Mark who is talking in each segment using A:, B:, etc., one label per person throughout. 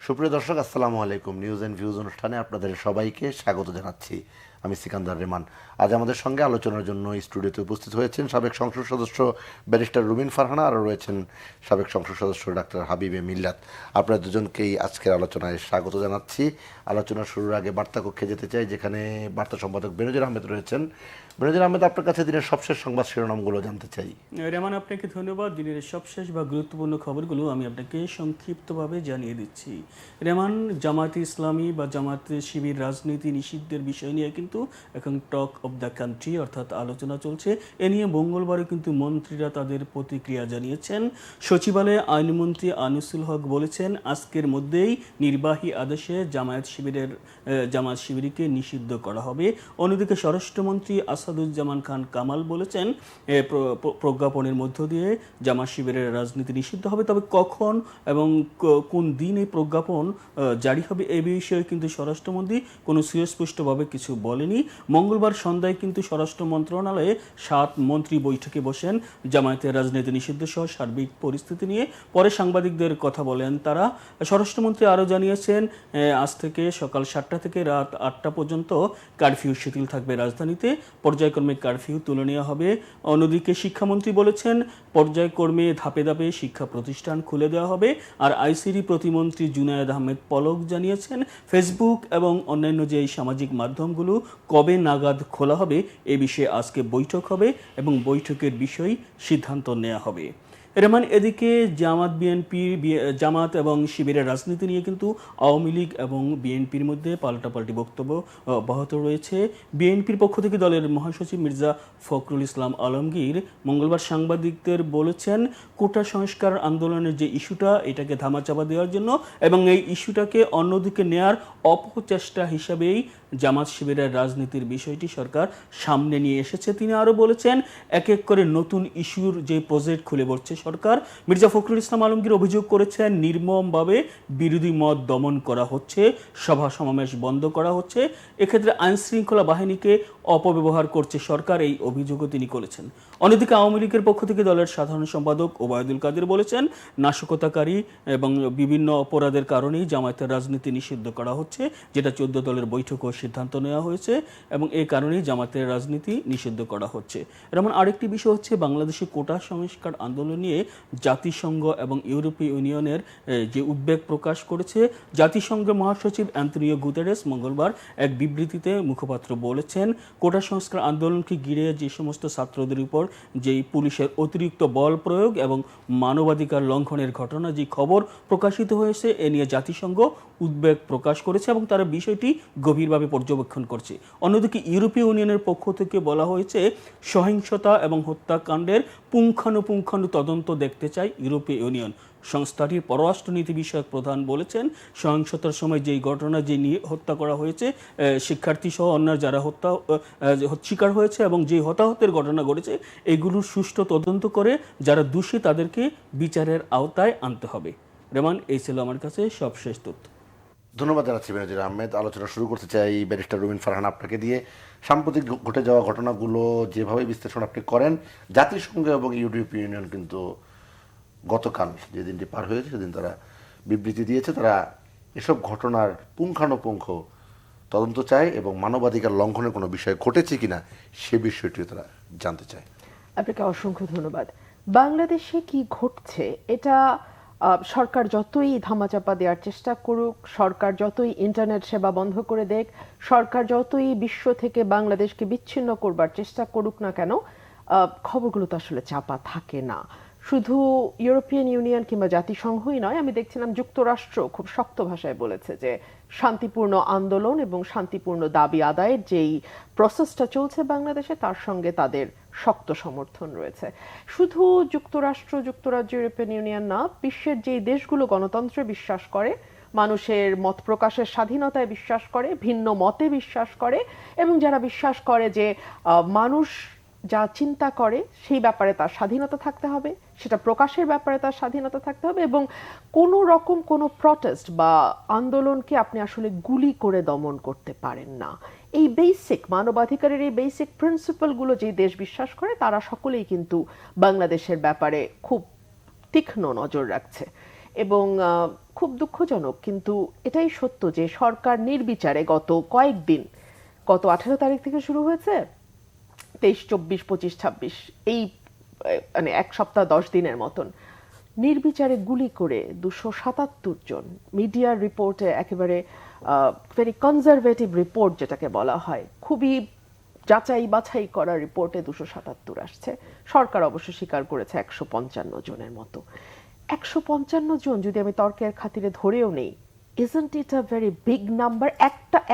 A: সুপ্রিয় দর্শক, আসসালামু আলাইকুম। নিউজ অ্যান্ড ভিউজ অনুষ্ঠানে আপনাদের সবাইকে স্বাগত জানাচ্ছি। আমি সিকান্দার রেমান। আজ আমাদের সঙ্গে আলোচনার জন্য স্টুডিওতে উপস্থিত হয়েছেন সাবেক সংসদ সদস্য ব্যারিস্টার রুমিন ফারহানা, আর রয়েছেন সাবেক সংসদ সদস্য ডাক্তার হাবিবে মিল্লাত। আপনারা দুজনকেই আজকের আলোচনায় স্বাগত জানাচ্ছি। আলোচনা শুরুর আগে বার্তা কক্ষে যেতে চাই, যেখানে বার্তা সম্পাদক বেনজির আহমেদ রয়েছেন। বেনজির আহমেদ, আপনার কাছে দিনের সবশেষ সংবাদ শিরোনামগুলো জানতে চাই।
B: রেমান, আপনাকে ধন্যবাদ। দিনের সবশেষ বা গুরুত্বপূর্ণ খবরগুলো আমি আপনাকে সংক্ষিপ্তভাবে জানিয়ে দিচ্ছি। রেমান, জামাতে ইসলামী বা জামাতে শিবির রাজনীতি নিষিদ্ধের বিষয় নিয়ে কিন্তু এখন টক অব দ্য কান্ট্রি অর্থাৎ আলোচনা চলছে। এ নিয়ে মঙ্গলবারে কিন্তু মন্ত্রীরা তাদের প্রতিক্রিয়া জানিয়েছেন। সচিবালয়ে আইনমন্ত্রী আনিসুল হক বলেছেন, আজকের মধ্যেই নির্বাহী আদেশে জামায়াত শিবিরকে নিষিদ্ধ করা হবে। অন্যদিকে স্বরাষ্ট্রমন্ত্রী আসাদুজ্জামান খান কামাল বলেছেন, প্রজ্ঞাপনের মধ্য দিয়ে জামাত শিবিরের রাজনীতি নিষিদ্ধ হবে, তবে কখন এবং কোন দিন এই প্রজ্ঞাপন জারি হবে এ বিষয়ে কিন্তু স্বরাষ্ট্রমন্ত্রী কোনো সুস্পষ্টভাবে কিছু বলেনি। মঙ্গলবার সন্ধ্যায় কিন্তু স্বরাষ্ট্র মন্ত্রণালয়ে 7 মন্ত্রী বৈঠকে বসেন জামায়াতের রাজনীতি নিষিদ্ধ সহ সার্বিক পরিস্থিতি নিয়ে। পরে সাংবাদিকদের কথা বলেন তারা। স্বরাষ্ট্রমন্ত্রী আরও জানিয়েছেন, আজ থেকে সকাল 7টা থেকে রাত 8টা পর্যন্ত কারফিউ শিথিল থাকবে রাজধানীতে। পর্যায়ক্রমে কারফিউ তুলে নেওয়া হবে। অন্যদিকে শিক্ষামন্ত্রী বলেছেন, পর্যায়ক্রমে ধাপে ধাপে শিক্ষা প্রতিষ্ঠান খুলে দেওয়া হবে। আর আইসিটি প্রতিমন্ত্রী জুনায়েদ আহমেদ পলক জানিয়েছেন, ফেসবুক এবং অন্যান্য যে সামাজিক মাধ্যমগুলো কবে নাগাদ খোলা হবে এ বিষয়ে আজকে বৈঠক হবে এবং বৈঠকের বিষয় সিদ্ধান্ত নেওয়া হবে। রেমান, এদিকে জামাত এবং শিবিরের রাজনীতি নিয়ে কিন্তু আওয়ামী লীগ এবং বিএনপির মধ্যে পাল্টাপাল্টি বক্তব্য অব্যাহত রয়েছে। বিএনপির পক্ষ থেকে দলের মহাসচিব মির্জা ফখরুল ইসলাম আলমগীর মঙ্গলবার সাংবাদিকদের বলেছেন, কোটা সংস্কার আন্দোলনের যে ইস্যুটা, এটাকে ধামাচাপা দেওয়ার জন্য এবং এই ইস্যুটাকে অন্যদিকে নেয়ার অপচেষ্টা হিসাবেই জামাত শিবিরের রাজনীতির বিষয়টি সরকার সামনে নিয়ে এসেছে। তিনি আরও বলেছেন, এক এক করে নতুন ইস্যুর যে প্রজেক্ট খুলে পড়ছে সরকার। মির্জা ফখরুল ইসলাম আলমগীর অভিযোগ করেছেন, নির্মমভাবে বিরোধী মত দমন করা হচ্ছে, সভা সমাবেশ বন্ধ করা হচ্ছে, এক্ষেত্রে আইনশৃঙ্খলা বাহিনীকে অপব্যবহার করছে সরকার, এই অভিযোগও তিনি করেছেন। অন্যদিকে আওয়ামী লীগের পক্ষ থেকে দলের সাধারণ সম্পাদক ওবায়দুল কাদের বলেছেন, নাশকতাকারী এবং বিভিন্ন অপরাধের কারণেই জামায়াতের রাজনীতি নিষিদ্ধ করা হচ্ছে, যেটা 14 দলের বৈঠকও সিদ্ধান্ত নেওয়া হয়েছে এবং এই কারণেই জামায়াতের রাজনীতি নিষিদ্ধ করা হচ্ছে। যেমন আরেকটি বিষয় হচ্ছে, বাংলাদেশে কোটা সংস্কার আন্দোলন নিয়ে জাতিসংঘ এবং ইউরোপীয় ইউনিয়নের যে উদ্বেগ প্রকাশ করেছে। জাতিসংঘের মহাসচিব অ্যান্তনিও গুতেরেস মঙ্গলবার এক বিবৃতিতে মুখপাত্র বলেছেন, কোটা সংস্কার আন্দোলনকে ঘিরে যে সমস্ত ছাত্রদের উপর যেই পুলিশের অতিরিক্ত বল প্রয়োগ এবং মানবাধিকার লঙ্ঘনের ঘটনা যে খবর প্রকাশিত হয়েছে, এ নিয়ে জাতিসংঘ উদ্বেগ প্রকাশ করেছে এবং তারা বিষয়টি গভীরভাবে পর্যবেক্ষণ করছে। অন্যদিকে ইউরোপীয় ইউনিয়নের পক্ষ থেকে বলা হয়েছে, সহিংসতা এবং হত্যাকাণ্ডের পুঙ্খানুপুঙ্খ তদন্ত দেখতে চায় ইউরোপীয় ইউনিয়ন। সংস্থাটির পররাষ্ট্রনীতি বিষয়ক প্রধান বলেছেন, সহিংসতার সময় যেই ঘটনা যে নিয়ে হত্যা করা হয়েছে, শিক্ষার্থী সহ অন্য যারা শিকার হয়েছে এবং যে হতাহতের ঘটনা ঘটেছে, এগুলোর সুষ্ঠু তদন্ত করে যারা দোষী তাদেরকে বিচারের আওতায় আনতে হবে। রেমান, এই ছিল আমার কাছে সবশেষ তথ্য।
A: ধন্যবাদ জানাচ্ছি বেনজির আহমেদ। আলোচনা শুরু করতে চাই ব্যারিস্টার রুমিন ফারহানা আপনাকে দিয়ে। সাম্প্রতিক ঘটে যাওয়া ঘটনাগুলো যেভাবে বিশ্লেষণ আপনি করেন, জাতিসংঘ এবং ইউরোপীয় ইউনিয়ন কিন্তু গতকাল যে দিনটি পার হয়েছে সেদিন তারা বিবৃতি দিয়েছে, তারা এসব ঘটনার পুঙ্খানুপুঙ্খ তদন্ত চায় এবং মানবাধিকার লঙ্ঘনের কোনো বিষয় ঘটেছে কিনা সে বিষয়টিও তারা জানতে চায়।
C: আপনাকে অসংখ্য ধন্যবাদ। বাংলাদেশে কি ঘটছে এটা সরকার যতই ধামাচাপা দেওয়ার চেষ্টা করুক, সরকার যতই ইন্টারনেট সেবা বন্ধ করে দেখ, সরকার যতই বিশ্ব থেকে বাংলাদেশকে বিচ্ছিন্ন করবার চেষ্টা করুক না কেন, খবরগুলো তো আসলে চাপা থাকে না। শুধু ইউরোপিয়ান ইউনিয়ন কিংবা জাতিসংঘই নয়, আমি দেখছিলাম যুক্তরাষ্ট্র খুব শক্ত ভাষায় বলেছে যে শান্তিপূর্ণ আন্দোলন এবং শান্তিপূর্ণ দাবি আদায়ের যেই প্রসেসটা চলছে বাংলাদেশে, তার সঙ্গে তাদের শক্ত সমর্থন রয়েছে। শুধু যুক্তরাজ্য, ইউরোপিয়ান ইউনিয়ন না, বিশ্বের যেই দেশগুলো গণতন্ত্রে বিশ্বাস করে, মানুষের মত প্রকাশের স্বাধীনতায় বিশ্বাস করে, ভিন্ন মতে বিশ্বাস করে এবং যারা বিশ্বাস করে যে মানুষ যা চিন্তা করে সেই ব্যাপারে তার স্বাধীনতা থাকতে হবে, সেটা প্রকাশের ব্যাপারে তার স্বাধীনতা থাকতে হবে এবং কোনো রকম কোনো প্রটেস্ট বা আন্দোলনকে আপনি আসলে গুলি করে দমন করতে পারেন না। এই বেসিক মানবাধিকারের এই বেসিক প্রিন্সিপালগুলো যে দেশ বিশ্বাস করে, তারা সকলেই কিন্তু বাংলাদেশের ব্যাপারে খুব তীক্ষ্ণ নজর রাখছে। এবং খুব দুঃখজনক, কিন্তু এটাই সত্য যে সরকার নির্বিচারে গত 18 তারিখ থেকে শুরু হয়েছে, 23, 24, 25, 26 এই মানে এক সপ্তাহ 10 দিনের মতন নির্বিচারে গুলি করে 277 জন, মিডিয়ার রিপোর্টে একেবারে ভেরি কনজারভেটিভ রিপোর্ট যেটাকে বলা হয়, খুবই যাচাই বাছাই করা রিপোর্টে 277 আসছে। সরকার অবশ্য স্বীকার করেছে 155 জনের মতো। 155 জন যদি আমি তর্কের খাতিরে ধরেও নেই, isn't it a very big number?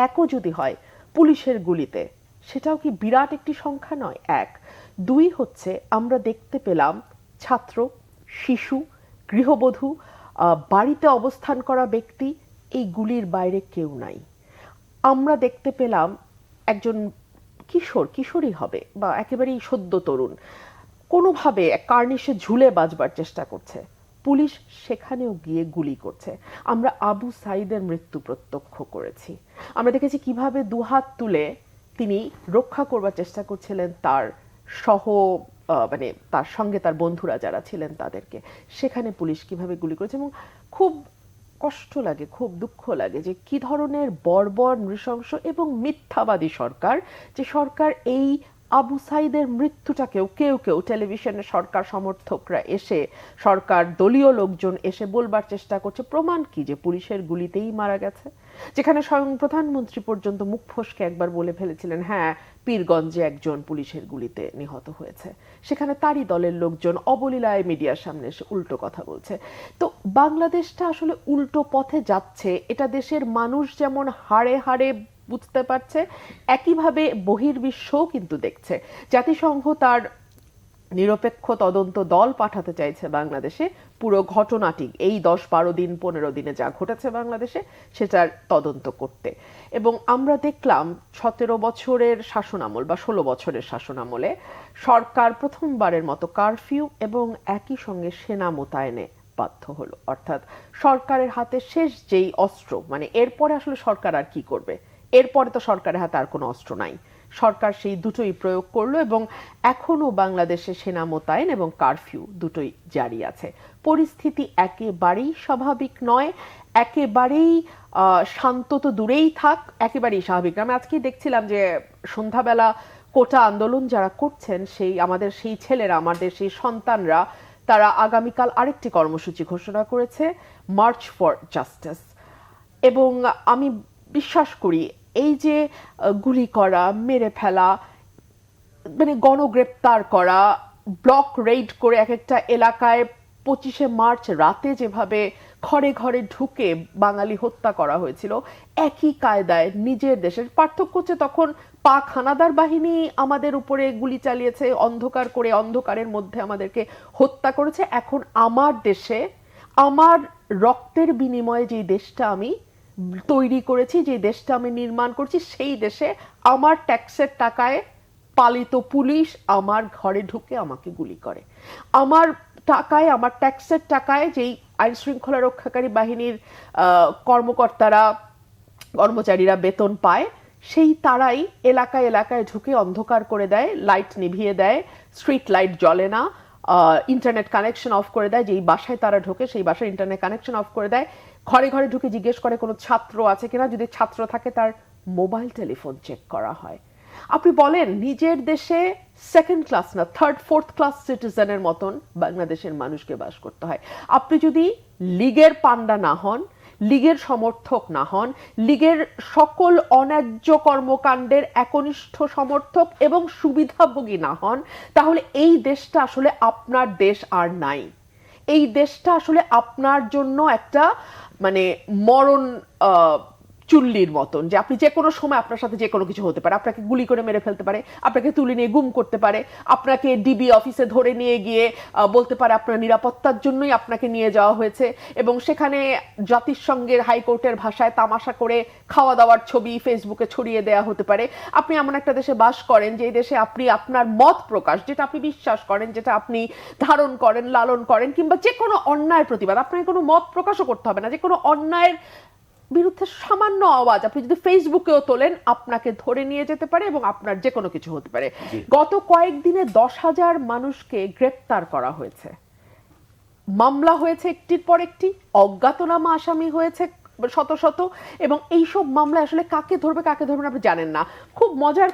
C: একও যদি হয় পুলিশের গুলিতে, সেটাও কি বিরাট একটি সংখ্যা নয়? এক। দুই হচ্ছে, আমরা দেখতে পেলাম ছাত্র, শিশু, গৃহবধূ, বাড়িতে অবস্থান করা ব্যক্তি, এই গুলির বাইরে কেউ নাই। আমরা দেখতে পেলাম একজন কিশোরী হবে বা একেবারেই সদ্য তরুণ কোনোভাবে কার্নিশে ঝুলে বাঁচবার চেষ্টা করছে, পুলিশ সেখানেও গিয়ে গুলি করছে। আমরা আবু সাইদের মৃত্যু প্রত্যক্ষ করেছি। আমরা দেখেছি কিভাবে দুহাত তুলে তিনি রক্ষা করবার চেষ্টা করছিলেন তার মানে তার সঙ্গে তার বন্ধুরা যারা ছিলেন তাদেরকে, সেখানে পুলিশ কিভাবে গুলি করেছে। এবং খুব কষ্ট লাগে, খুব দুঃখ লাগে যে কি ধরনের বর্বর, নৃশংস এবং মিথ্যাবাদী সরকার, যে সরকার এই আবু সাইদের মৃত্যুটাকেও কেউ টেলিভিশনে সরকার সমর্থকরা এসে, সরকার দলীয় লোকজন এসে বলবার চেষ্টা করছে প্রমাণ কি যে পুলিশের গুলিতেই মারা গেছে, যেখানে স্বয়ং প্রধানমন্ত্রী পর্যন্ত মুখ ফসকে একবার বলে ফেলেছিলেন হ্যাঁ পীরগঞ্জে একজন পুলিশের গুলিতে নিহত হয়েছে, সেখানে তারই দলের লোকজন অবলীলায় মিডিয়ার সামনে এসে উল্টো কথা বলছে। তো বাংলাদেশটা আসলে উল্টো পথে যাচ্ছে, এটা দেশের মানুষ যেমন হাড়ে হাড়ে বুঝতে পারছে, একইভাবে বহির্বিশ্বও কিন্তু দেখছে। জাতিসংঘ তার নিরপেক্ষ তদন্ত দল পাঠাতে চাইছে বাংলাদেশে পুরো ঘটনাটি, এই 10-12 দিন 15 দিনে যা ঘটেছে বাংলাদেশে সেটার তদন্ত করতে। এবং আমরা দেখলাম 17 বছরের শাসনামল বা 16 বছরের শাসনামলে সরকার প্রথমবারের মতো কারফিউ এবং একই সঙ্গে সেনা মোতায়েনে বাধ্য হলো। অর্থাৎ সরকারের হাতে শেষ যেই অস্ত্র, মানে এরপরে আসলে সরকার আর কি করবে, এরপরে তো সরকারের হাতে আর কোনো অস্ত্র নাই, সরকার সেই দুটোই প্রয়োগ করলো এবং এখনো বাংলাদেশে সেনা মোতায়েন এবং কারফিউ দুটোই জারি আছে। পরিস্থিতি একেবারেই স্বাভাবিক নয়, একেবারেই শান্ত তো দূরেই থাক, একেবারেই স্বাভাবিক। আমি আজকেই দেখছিলাম যে সন্ধ্যাবেলা কোটা আন্দোলন যারা করছেন, আমাদের সেই ছেলেরা, আমাদের সেই সন্তানরা, তারা আগামীকাল আরেকটি কর্মসূচি ঘোষণা করেছে, মার্চ ফর জাস্টিস। এবং আমি বিশ্বাস করি এই যে গুলি করা, মেরে ফেলা, মানে গণগ্রেপ্তার করা, ব্লক রেইড করে এক একটা এলাকায় 25শে মার্চ রাতে যেভাবে ঘরে ঘরে ঢুকে বাঙালি হত্যা করা হয়েছিল, একই কায়দায় নিজের দেশের, পার্থক্য হচ্ছে তখন পাক হানাদার বাহিনী আমাদের উপরে গুলি চালিয়েছে, অন্ধকার করে অন্ধকারের মধ্যে আমাদেরকে হত্যা করেছে। এখন আমার দেশে, আমার রক্তের বিনিময়ে যে দেশটা আমি তৈরি করেছি, যে দেশটা আমি নির্মাণ করছি, সেই দেশে আমার ট্যাক্সের টাকায় পালিত পুলিশ আমার ঘরে ঢুকে আমাকে গুলি করে। আমার টাকায়, আমার ট্যাক্সের টাকায় যেই আইন শৃঙ্খলা রক্ষাকারী বাহিনীর কর্মকর্তারা, কর্মচারীরা বেতন পায়, সেই তারাই এলাকায় এলাকায় ঢুকে অন্ধকার করে দেয়, লাইট নিভিয়ে দেয়, স্ট্রিট লাইট জ্বলে না, ইন্টারনেট কানেকশন অফ করে দেয়, যেই বাসায় তারা ঢোকে সেই বাসায় ইন্টারনেট কানেকশন অফ করে দেয়, ঘরে ঘরে ঢুকে জিজ্ঞেস করে কোনো ছাত্র আছে কিনা, যদি ছাত্র থাকে তার মোবাইল টেলিফোন চেক করা হয়। আপনি বলেন, নিজের দেশে সেকেন্ড ক্লাস না, থার্ড ফোর্থ ক্লাস সিটিজেনের মতন বাংলাদেশের মানুষকে বাস করতে হয়। আপনি যদি লীগের পান্ডা না হন, লীগের সমর্থক না হন, লীগের সকল অন্যায্য কর্মকাণ্ডের একনিষ্ঠ সমর্থক এবং সুবিধাভোগী না হন, তাহলে এই দেশটা আসলে আপনার দেশ আর নাই। এই দেশটা আসলে আপনার জন্য একটা মানে মরণ চুল্লির মতন, যে আপনি যে কোনো সময় আপনার সাথে যে কোনো কিছু হতে পারে, আপনাকে গুলি করে মেরে ফেলতে পারে, আপনাকে তুলে নিয়ে গুম করতে পারে, আপনাকে ডিবি অফিসে ধরে নিয়ে গিয়ে বলতে পারে আপনার নিরাপত্তার জন্যই আপনাকে নিয়ে যাওয়া হয়েছে, এবং সেখানে জাতিসংঘের হাইকোর্টের ভাষায় তামাশা করে খাওয়া দাওয়ার ছবি ফেসবুকে ছড়িয়ে দেওয়া হতে পারে। আপনি এমন একটা দেশে বাস করেন যে দেশে আপনি আপনার মত প্রকাশ, যেটা আপনি বিশ্বাস করেন, যেটা আপনি ধারণ করেন, লালন করেন, কিংবা যে কোনো অন্যায় প্রতিবাদ, আপনাকে কোনো মত প্রকাশও করতে হবে না, যে কোনো অন্যায়ের বিরুদ্ধে সামান্য আওয়াজ আপনি যদি ফেসবুকেও তোলেন, আপনাকে ধরে নিয়ে যেতে পারে এবং আপনার যে কোনো কিছু হতে পারে। গত কয়েকদিনে 10,000 মানুষকে গ্রেপ্তার করা হয়েছে। মামলা হয়েছে একটির পর একটি, অজ্ঞাতনামা আসামি হয়েছে শত শত, এবং এইসব মামলায় আসলে কাকে ধরবে কাকে ধরবে না আপনি জানেন না। খুব মজার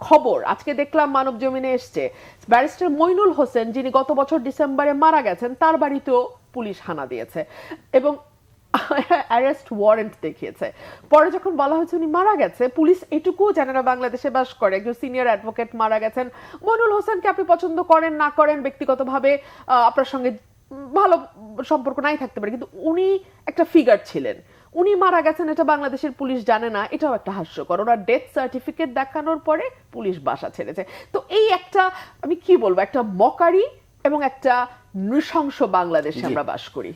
C: খবর আজকে দেখলাম মানব জমিনে এসছে, ব্যারিস্টার মইনুল হোসেন যিনি গত বছর ডিসেম্বরে মারা গেছেন, তার বাড়িতেও পুলিশ হানা দিয়েছে এবং অ্যারেস্ট ওয়ারেন্ট দেখিয়েছে। পরে যখন বলা হয়েছে উনি মারা গেছে, পুলিশ এটুকুও জানে না বাংলাদেশে বাস করে, একজন সিনিয়র অ্যাডভোকেট মারা গেছেন। মইনুল হোসেনকে আপনি পছন্দ করেন না করেন, ব্যক্তিগতভাবে আপনার সঙ্গে ভালো সম্পর্ক নাই থাকতে পারে, কিন্তু উনি একটা ফিগার ছিলেন, উনি মারা গেছেন এটা বাংলাদেশের পুলিশ জানে না, এটাও একটা হাস্যকর। ওরা ডেথ সার্টিফিকেট দেখানোর পরে পুলিশ বাসা ছেড়েছে। তো এই একটা, আমি কি বলবো, একটা মকারি এবং একটা নৃশংস বাংলাদেশে আমরা বাস করি।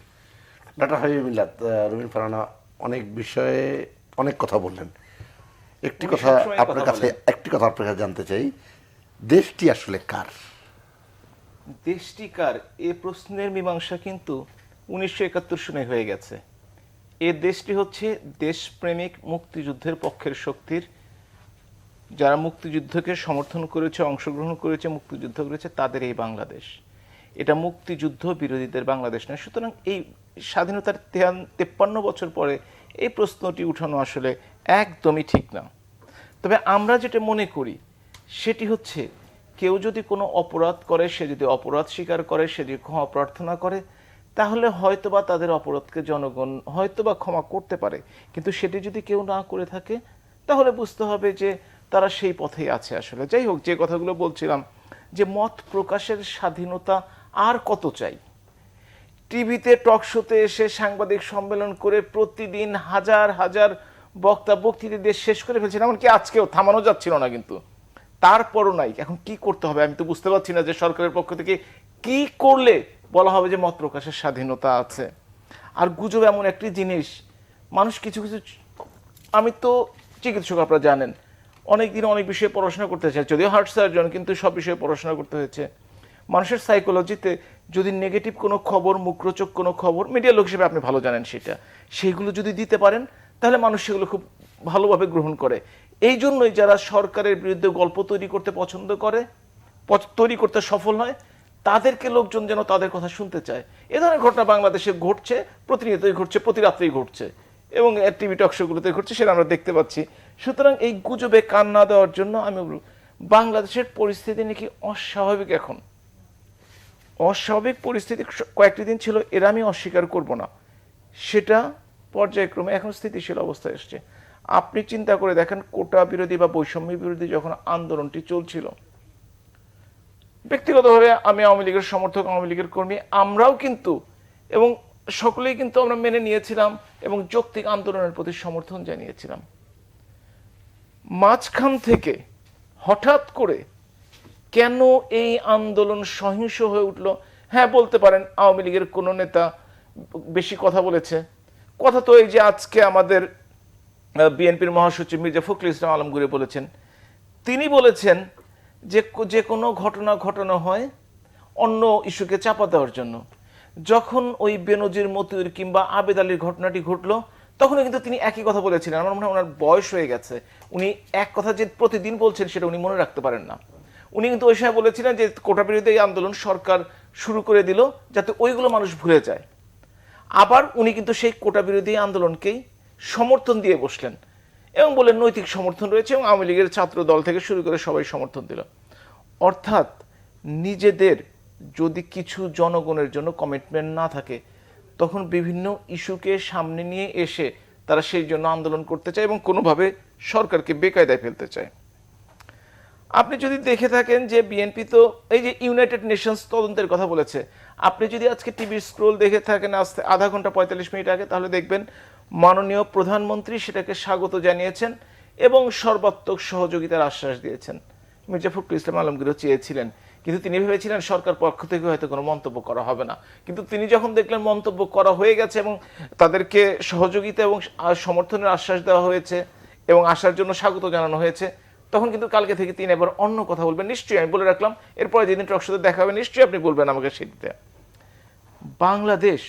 A: ডাক্তার হাবিব মিল্লাত, রুমিন ফারহানা অনেক বিষয়ে অনেক কথা বললেন। একটি কথা আপনার কাছে জানতে চাই, দেশটি আসলে কার?
D: দেশটি কার এ প্রশ্নের মীমাংসা কিন্তু 1971 সনে হয়ে গেছে। এ দেশটি হচ্ছে দেশপ্রেমিক মুক্তিযুদ্ধের পক্ষের শক্তির, যারা মুক্তিযুদ্ধকে সমর্থন করেছে, অংশগ্রহণ করেছে, মুক্তিযুদ্ধ করেছে, তাদের এই বাংলাদেশ। এটা মুক্তিযুদ্ধ বিরোধীদের বাংলাদেশ নয়। সুতরাং এই স্বাধীনতার 53 বছর পরে এই প্রশ্নটি উঠানো আসলে একদমই ঠিক না। তবে আমরা যেটা মনে করি সেটি হচ্ছে, কেউ যদি কোনো অপরাধ করে, সে যদি অপরাধ স্বীকার করে, সে যদি ক্ষমা প্রার্থনা করে, তাহলে হয়তোবা তাদের অপরাধকে জনগণ হয়তোবা ক্ষমা করতে পারে। কিন্তু সেটি যদি কেউ না করে থাকে, তাহলে বুঝতে হবে যে তারা সেই পথেই আছে আসলে। যাই হোক, যে কথাগুলো বলছিলাম, যে মত প্রকাশের স্বাধীনতা আর কত চাই? টিভিতে টক শোতে এসে সাংবাদিক সম্মেলন করে প্রতিদিন হাজার হাজার বক্তৃতা দিয়ে শেষ করে ফেলছেন, এমনকি আজকেও থামানো যাচ্ছিল না, কিন্তু তারপরও নাই। এখন কি করতে হবে আমি তো বুঝতে পারছি না, যে সরকারের পক্ষ থেকে কি করলে বলা হবে যে মত প্রকাশের স্বাধীনতা আছে। আর গুজব এমন একটি জিনিস, মানুষ কিছু কিছু, আমি তো চিকিৎসক, আপনারা জানেন, অনেক দিন অনেক বিষয়ে পড়াশোনা করতে চাই, যদিও হার্ট সার্জন, কিন্তু সব বিষয়ে পড়াশোনা করতে হয়েছে। মানুষের সাইকোলজিতে যদি নেগেটিভ কোনো খবর, মুখরোচক কোনো খবর, মিডিয়া লোক হিসেবে আপনি ভালো জানেন সেইগুলো যদি দিতে পারেন, তাহলে মানুষ সেগুলো খুব ভালোভাবে গ্রহণ করে। এই জন্যই যারা সরকারের বিরুদ্ধে গল্প তৈরি করতে পছন্দ করে, তৈরি করতে সফল হয়, তাদেরকে লোকজন যেন তাদের কথা শুনতে চায়। এ ধরনের ঘটনা বাংলাদেশে ঘটছে, প্রতিনিয়তই ঘটছে, প্রতি রাত্রেই ঘটছে, এবং টিভি টক শোগুলোতে ঘটছে, সেটা আমরা দেখতে পাচ্ছি। সুতরাং এই গুজবে কান না দেওয়ার জন্য আমি বলব, বাংলাদেশের পরিস্থিতি নাকি অস্বাভাবিক। এখন অস্বাভাবিক পরিস্থিতি কয়েকটি দিন ছিল, এরা আমি অস্বীকার করব না, সেটা পর্যায়ক্রমে এখন স্থিতিশীল অবস্থায় এসছে। আপনি চিন্তা করে দেখেন, কোটা বিরোধী বা বৈষম্য বিরোধী যখন আন্দোলনটি চলছিল, ব্যক্তিগতভাবে আমি আওয়ামী লীগের সমর্থক, আওয়ামী লীগের কর্মী, আমরাও কিন্তু, এবং সকলেই কিন্তু আমরা মেনে নিয়েছিলাম এবং যৌক্তিক আন্দোলনের প্রতি সমর্থন জানিয়েছিলাম। মাঝখান থেকে হঠাৎ করে কেন এই আন্দোলন সহিংস হয়ে উঠলো? হ্যাঁ, বলতে পারেন আওয়ামী লীগের কোনো নেতা বেশি কথা বলেছে। কথা তো এই যে আজকে আমাদের বিএনপির মহাসচিব মির্জা ফখরুল ইসলাম আলমগীর বলেছেন, তিনি বলেছেন যে যে কোনো ঘটনা ঘটানো হয় অন্য ইস্যুকে চাপা দেওয়ার জন্য। যখন ওই বেনজির, মতিউর কিংবা আবেদ আলীর ঘটনাটি ঘটলো, তখনও কিন্তু তিনি একই কথা বলেছিলেন। আমার মনে হয় ওনার বয়স হয়ে গেছে, উনি এক কথা যে প্রতিদিন বলছেন সেটা উনি মনে রাখতে পারেন না। উনি কিন্তু ওই সময় বলেছিলেন যে কোটা বিরোধী এই আন্দোলন সরকার শুরু করে দিল যাতে ওইগুলো মানুষ ভুলে যায়। আবার উনি কিন্তু সেই কোটা বিরোধী আন্দোলনকেই সমর্থন দিয়ে বসলেন এবং বললেন নৈতিক সমর্থন রয়েছে, এবং আওয়ামী লীগের ছাত্র দল থেকে শুরু করে সবাই সমর্থন দিল। অর্থাৎ নিজেদের যদি কিছু জনগণের জন্য কমিটমেন্ট না থাকে, তখন বিভিন্ন ইস্যুকে সামনে নিয়ে এসে তারা সেই জন্য আন্দোলন করতে চায় এবং কোনোভাবে সরকারকে বেকায়দায় ফেলতে চায়। আপনি যদি দেখে থাকেন যে বিএনপি তো এই যে ইউনাইটেড নেশনস তদন্তের কথা বলেছে, আপনি যদি আজকে টিভি স্ক্রোল দেখে থাকেন আধা ঘন্টা 45 মিনিট আগে, তাহলে দেখবেন মাননীয় প্রধানমন্ত্রী সেটাকে স্বাগত জানিয়েছেন এবং সর্বাত্মক সহযোগিতার আশ্বাস দিয়েছেন। মির্জা ফখরুল ইসলাম আলমগীরও চেয়েছিলেন, কিন্তু তিনি ভেবেছিলেন সরকার পক্ষ থেকে হয়তো কোনো মন্তব্য করা হবে না। কিন্তু তিনি যখন দেখলেন মন্তব্য করা হয়ে গেছে এবং তাদেরকে সহযোগিতা এবং সমর্থনের আশ্বাস দেওয়া হয়েছে এবং আসার জন্য স্বাগত জানানো হয়েছে, তখন কিন্তু কালকে থেকে তিনি এবার অন্য কথা বলবেন। নিশ্চয়ই, আমি বলে রাখলাম, এরপরে যেদিন টক শোতে দেখা হবে নিশ্চয়ই আপনি বলবেন আমাকে সেটিতে। বাংলাদেশ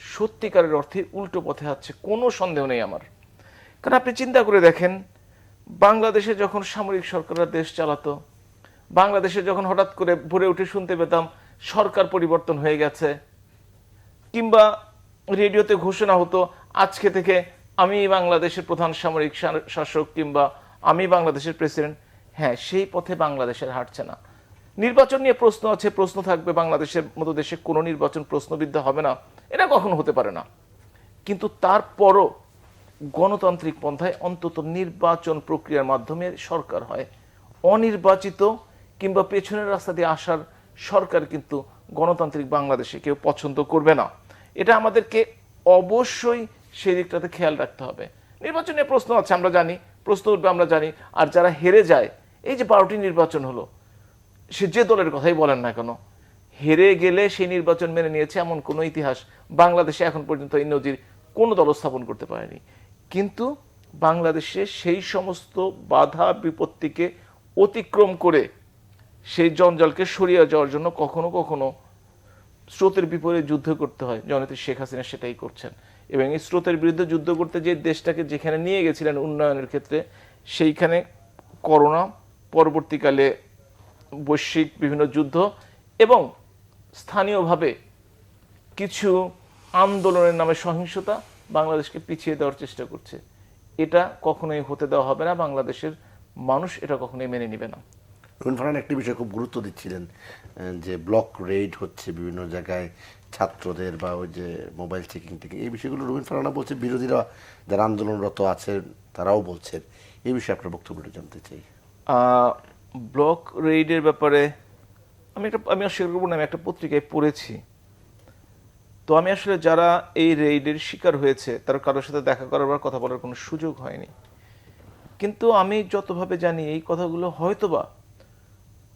D: সত্যিকারের অর্থে উল্টো পথে আছে, কোনো সন্দেহ নেই আমার। কারণ আপনি চিন্তা করে দেখেন, বাংলাদেশে যখন সামরিক সরকাররা দেশ চালাতো, বাংলাদেশে যখন হঠাৎ করে ভোরে উঠে শুনতে পেতাম সরকার পরিবর্তন হয়ে গেছে, কিংবা রেডিওতে ঘোষণা হতো আজকে থেকে আমি বাংলাদেশের প্রধান সামরিক শাসক কিংবা আমি বাংলাদেশের প্রেসিডেন্ট, হ্যাঁ সেই পথে বাংলাদেশের হাঁটছে না। নির্বাচন নিয়ে প্রশ্ন আছে, প্রশ্ন থাকবে, বাংলাদেশের মতো দেশে কোনো নির্বাচন প্রশ্নবিদ্ধ হবে না, এটা কখনো হতে পারে না। কিন্তু তারপরও গণতান্ত্রিক পন্থায় অন্তত নির্বাচন প্রক্রিয়ার মাধ্যমে সরকার হয়। অনির্বাচিত কিংবা পেছনের রাস্তা দিয়ে আসার সরকার কিন্তু গণতান্ত্রিক বাংলাদেশে কেউ পছন্দ করবে না। এটা আমাদেরকে অবশ্যই সেই দিকটাতে খেয়াল রাখতে হবে। নির্বাচনে প্রশ্ন আছে আমরা জানি, প্রশ্ন উঠবে আমরা জানি। আর যারা হেরে যায়, এই যে 12টি নির্বাচন হলো, সে যে দলের কথাই বলেন না কেন, হেরে গেলে সেই নির্বাচন মেনে নিয়েছে এমন কোনো ইতিহাস বাংলাদেশে এখন পর্যন্ত এই নজির কোনো দল স্থাপন করতে পারেনি। কিন্তু বাংলাদেশে সেই সমস্ত বাধা বিপত্তিকে অতিক্রম করে সেই জঞ্জালকে সরিয়ে যাওয়ার জন্য কখনো কখনো স্রোতের বিপরীতে যুদ্ধ করতে হয়। জননেত্রী শেখ হাসিনা সেটাই করছেন, এবং এই স্রোতের বিরুদ্ধে যুদ্ধ করতে যে দেশটাকে যেখানে নিয়ে গেছিলেন উন্নয়নের ক্ষেত্রে, সেইখানে করোনা, পরবর্তীকালে বৈশ্বিক বিভিন্ন যুদ্ধ এবং স্থানীয়ভাবে কিছু আন্দোলনের নামে সহিংসতা বাংলাদেশকে পিছিয়ে দেওয়ার চেষ্টা করছে। এটা কখনোই হতে দেওয়া হবে না, বাংলাদেশের মানুষ এটা কখনোই মেনে নেবে না।
A: রুমিন ফারহানা একটি বিষয়ে খুব গুরুত্ব দিচ্ছিলেন, যে ব্লক রেড হচ্ছে বিভিন্ন জায়গায় ছাত্রদের বা ওই যে মোবাইল চেকিং টেকিং, এই বিষয়গুলো রুমিন ফারহানা বলছে, বিরোধীরা যারা আন্দোলনরত আছেন তারাও বলছেন। এই বিষয়ে আপনার বক্তব্যটা জানতে চাই।
D: ব্লক রেইডের ব্যাপারে আমি অস্বীকার করবো না, আমি একটা পত্রিকায় পড়েছি। তো আমি আসলে যারা এই রেইডের শিকার হয়েছে তার কারোর সাথে দেখা করার বা কথা বলার কোনো সুযোগ হয়নি, কিন্তু আমি যতভাবে জানি এই কথাগুলো হয়তোবা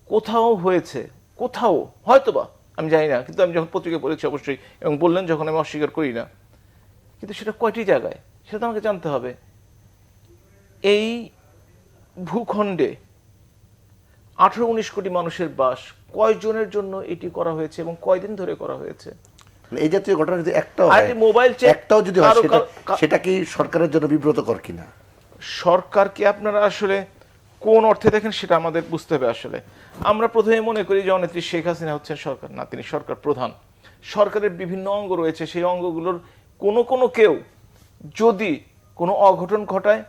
D: কোথাও হয়েছে, কোথাও হয়তোবা, আমি জানি না, কিন্তু আমি যখন পত্রিকায় পড়েছি অবশ্যই, এবং বললেন যখন, আমি অস্বীকার করি না। কিন্তু সেটা কয়টি জায়গায় সেটা তো আমাকে জানতে হবে। এই ভূখণ্ডে 18-19 কোটি মানুষের বাস, কয়জনের জন্য এটি করা হয়েছে এবং কয়দিন ধরে করা হয়েছে?
A: এই জাতীয় ঘটনা যদি একটাও হয়,
D: মোবাইল
A: একটাও যদি হয়, সেটা কি সরকারের জন্য বিব্রতকর কিনা?
D: সরকারকে আপনারা আসলে কোন অর্থে দেখেন সেটা আমাদের বুঝতে হবে। আসলে আমরা প্রথমে মনে করি যে জননেত্রী শেখ হাসিনা হচ্ছেন সরকার, না, তিনি সরকার প্রধান। সরকারের বিভিন্ন অঙ্গ রয়েছে, সেই অঙ্গগুলোর কোনো কেউ যদি কোনো অঘটন ঘটায়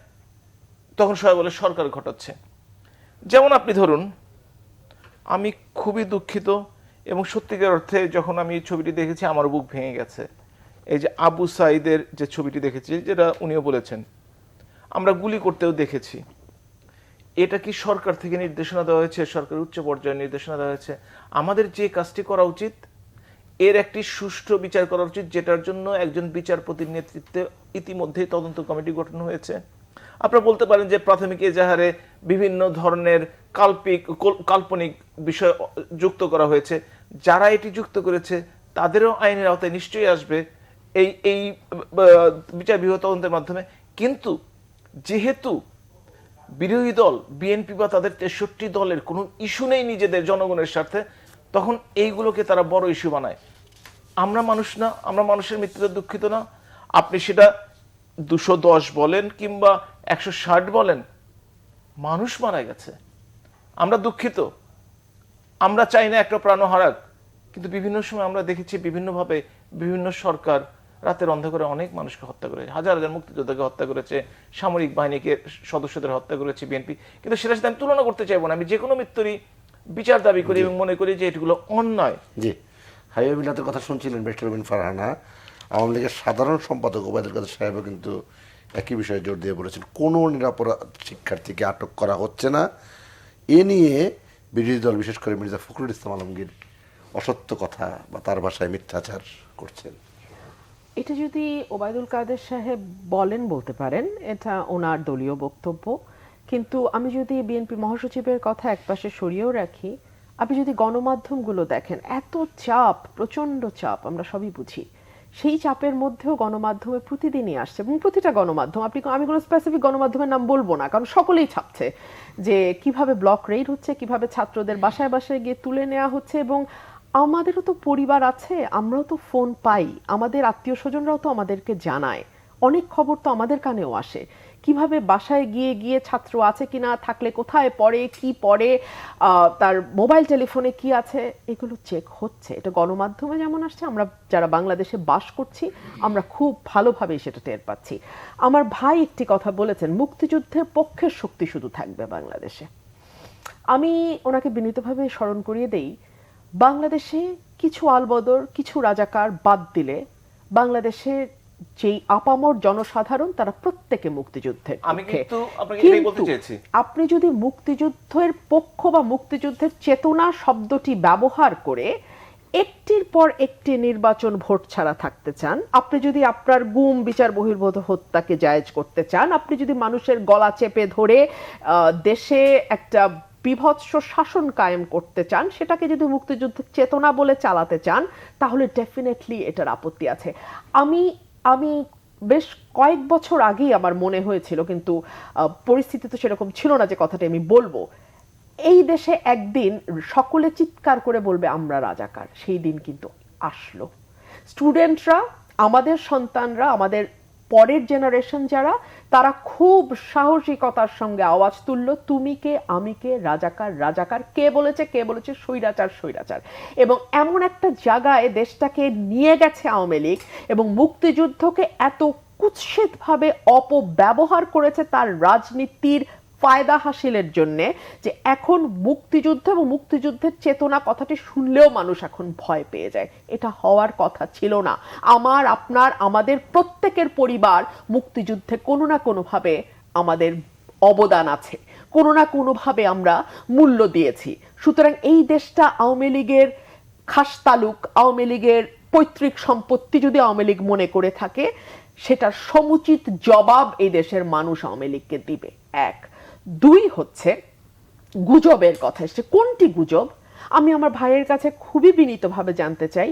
D: তখন সবাই বলে সরকার ঘটাচ্ছে। যেমন আপনি ধরুন, আমি খুবই দুঃখিত এবং সত্যিকার অর্থে যখন আমি এই ছবিটি দেখেছি আমার বুক ভেঙে গেছে। এই যে আবু সাইদের যে ছবিটি দেখেছি, যেটা উনিও বলেছেন, আমরা গুলি করতেও দেখেছি। এটা কি সরকার থেকে নির্দেশনা দেওয়া হয়েছে? সরকারের উচ্চ পর্যায়ে নির্দেশনা দেওয়া হয়েছে। আমাদের যে কাজটি করা উচিত, এর একটি সুষ্ঠু বিচার করা উচিত, যেটার জন্য একজন বিচারপতির নেতৃত্বে ইতিমধ্যেই তদন্ত কমিটি গঠন হয়েছে। আপনারা বলতে পারেন যে প্রাথমিক এজাহারে বিভিন্ন ধরনের কাল্পনিক বিষয় যুক্ত করা হয়েছে। যারা এটি যুক্ত করেছে তাদেরও আইনের আওতায় নিশ্চয়ই আসবে এই বিচার বিভাগ তদন্তের মাধ্যমে। কিন্তু যেহেতু বিরোধী দল বিএনপি বা তাদের 63 দলের কোনো ইস্যু নেই নিজেদের জনগণের স্বার্থে, তখন এইগুলোকে তারা বড় ইস্যু বানায়। আমরা মানুষ না, আমরা মানুষের মৃত্যুতে দুঃখিত না। আপনি সেটা 210 বলেন কিংবা 160 বলেন, মানুষ মারা গেছে, আমরা দুঃখিত। আমরা চাই না একটা প্রাণ হারাক, কিন্তু বিভিন্ন সময় আমরা দেখেছি বিভিন্নভাবে বিভিন্ন সরকার রাতের অন্ধকারে অনেক মানুষকে হত্যা করেছে, হাজার হাজার মুক্তিযোদ্ধাকে হত্যা করেছে, সামরিক বাহিনীকে সদস্যদের হত্যা করেছে বিএনপি। কিন্তু সেটার সাথে আমি তুলনা করতে চাইবো না। আমি যে কোনো মৃত্যুরই বিচার দাবি করি এবং মনে করি যে এগুলো অন্যায়।
A: জি, হাইওয়ে মিলাতের কথা শুনছিলেন মিস্টার রুমিন ফারহানা। আওয়ামী লীগের সাধারণ সম্পাদক ওবায়দুল কাদের সাহেবও কিন্তু একই বিষয়ে জোর দিয়ে বলেছেন, কোনো নিরাপরাধ শিক্ষার্থীকে আটক করা হচ্ছে না। এ নিয়ে বিরোধী দল, বিশেষ করে মির্জা ফখরুল ইসলাম আলমগীর অসত্য কথা বা তার ভাষায় মিথ্যাচার করছেন।
C: এটা যদি ওবায়দুল কাদের সাহেব বলেন বলতে পারেন, এটা ওনার দলীয় বক্তব্য। কিন্তু আমি যদি বিএনপি মহাসচিবের কথা একপাশে সরিয়েও রাখি, আপনি যদি গণমাধ্যমগুলো দেখেন, এত চাপ, প্রচন্ড চাপ, আমরা সবই বুঝি। সেই চাপের মধ্যেও গণমাধ্যমে প্রতিদিনই আসছে, এবং প্রতিটা গণমাধ্যম, আমি কোনো স্পেসিফিক গণমাধ্যমের নাম বলবো না, কারণ সকলেই ছাপছে যে কিভাবে ব্লক রেড হচ্ছে, কিভাবে ছাত্রদের বাসায় বাসায় গিয়ে তুলে নেওয়া হচ্ছে। এবং আমাদেরও তো পরিবার আছে, আমরাও তো ফোন পাই, আমাদের আত্মীয় স্বজনরাও তো আমাদেরকে জানায়, অনেক খবর তো আমাদের কানেও আসে। কিভাবে বাসায় গিয়ে গিয়ে ছাত্র আছে কিনা, থাকলে কোথায় পড়ে, কি পড়ে, তার মোবাইল টেলিফোনে কি আছে, এগুলো চেক হচ্ছে। এটা গণমাধ্যমে যেমন আসছে, আমরা যারা বাংলাদেশে বাস করছি আমরা খুব ভালোভাবে সেটা টের পাচ্ছি। আমার ভাই একটি কথা বলেছেন, মুক্তিযুদ্ধের পক্ষের শক্তি শুধু থাকবে বাংলাদেশে। আমি ওনাকে বিনীতভাবে স্মরণ করিয়ে দেই, বাংলাদেশে কিছু আলবদর, কিছু রাজাকার বাদ দিলে বাংলাদেশের যেই আপামর জনসাধারণ তারা প্রত্যেকে মুক্তিযুদ্ধের
D: আমি
C: পক্ষে।
D: কিন্তু আপনাকে এটাই বলতে
C: কিন্তু
D: চেয়েছি।
C: আপনি যদি মুক্তিযুদ্ধের পক্ষ বা মুক্তিযুদ্ধের চেতনা শব্দটি ব্যবহার করে একটির পর একটি নির্বাচন ভোট ছাড়া থাকতে চান, আপনি যদি আপনার গুম বিচার বহির্ভূত হত্যাকে জায়েজ করতে চান, আপনি যদি মানুষের গলা চেপে ধরে দেশে একটা বিভৎস শাসন কায়েম করতে চান, সেটাকে যদি মুক্তিযুদ্ধের চেতনা বলে চালাতে চান, তাহলে ডেফিনেটলি এটার আপত্তি আছে। আমি বেশ কয়েক বছর আগেই আমার মনে হয়েছিল, কিন্তু পরিস্থিতি তো সেরকম ছিল না যে কথাটা আমি বলবো, এই দেশে একদিন সকলে চিৎকার করে বলবে আমরা রাজাকার। সেই দিন কিন্তু আসলো। স্টুডেন্টরা, আমাদের সন্তানরা, আমাদের পরের জেনারেশন যারা, তারা খুব সাহসিকতার সঙ্গে আওয়াজ তুললো, তুমি কে, আমি কে, রাজাকার রাজাকার, কে বলেছে, কে বলেছে স্বৈরাচার স্বৈরাচার। এবং এমন একটা জায়গায় দেশটাকে নিয়ে গেছে আওয়ামী লীগ, এবং মুক্তিযুদ্ধকে এত কুৎসিতভাবে অপব্যবহার করেছে তার রাজনীতির ফায়দা হাসিলের জন্যে, যে এখন মুক্তিযুদ্ধ এবং মুক্তিযুদ্ধের চেতনা কথাটি শুনলেও মানুষ এখন ভয় পেয়ে যায়। এটা হওয়ার কথা ছিল না। আমার, আপনার, আমাদের প্রত্যেকের পরিবার মুক্তিযুদ্ধে কোনো না কোনোভাবে আমাদের অবদান আছে, কোনো না কোনোভাবে আমরা মূল্য দিয়েছি। সুতরাং এই দেশটা আওয়ামী লীগের খাসতালুক, আওয়ামী লীগের পৈতৃক সম্পত্তি যদি আওয়ামী লীগ মনে করে থাকে, সেটার সমুচিত জবাব এই দেশের মানুষ আওয়ামী লীগকে দিবে। এক। দুই হচ্ছে গুজবের কথা এসছে। কোনটি গুজব? আমি আমার ভাইয়ের কাছে খুবই বিনীতভাবে জানতে চাই,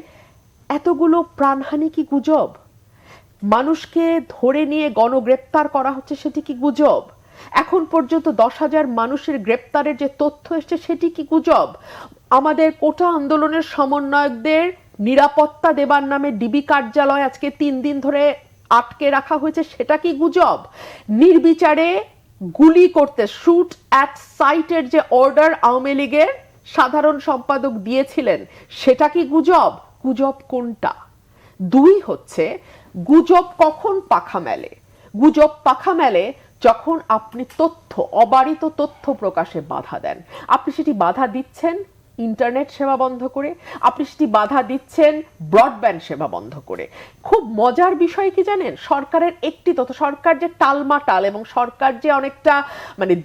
C: এতগুলো প্রাণহানি কি গুজব? মানুষকে ধরে নিয়ে গণগ্রেপ্তার করা হচ্ছে, সেটি কি গুজব? এখন পর্যন্ত 10,000 মানুষের গ্রেপ্তারের যে তথ্য এসছে, সেটি কি গুজব? আমাদের কোটা আন্দোলনের সমন্বয়কদের নিরাপত্তা দেবার নামে ডিবি কার্যালয় আজকে 3 দিন ধরে আটকে রাখা হয়েছে, সেটা কি গুজব? নির্বিচারে গুলি করতে, শুট অ্যাট সাইটের যে অর্ডার আওয়ামী লীগের সাধারণ সম্পাদক দিয়েছিলেন, সেটা কি গুজব? গুজব কোনটা? দুই হচ্ছে, গুজব কখন পাখা মেলে? গুজব পাখা মেলে যখন আপনি অবারিত তথ্য প্রকাশে বাধা দেন। আপনি সেটি বাধা দিচ্ছেন ইন্টারনেট সেবা বন্ধ করে, আপনি সেটি বাধা দিচ্ছেন ব্রডব্যান্ড সেবা বন্ধ করে। খুব মজার বিষয় কি জানেন, সরকারের একটি তথ্য, সরকার যে টালমাটাল এবং সরকার যে অনেকটা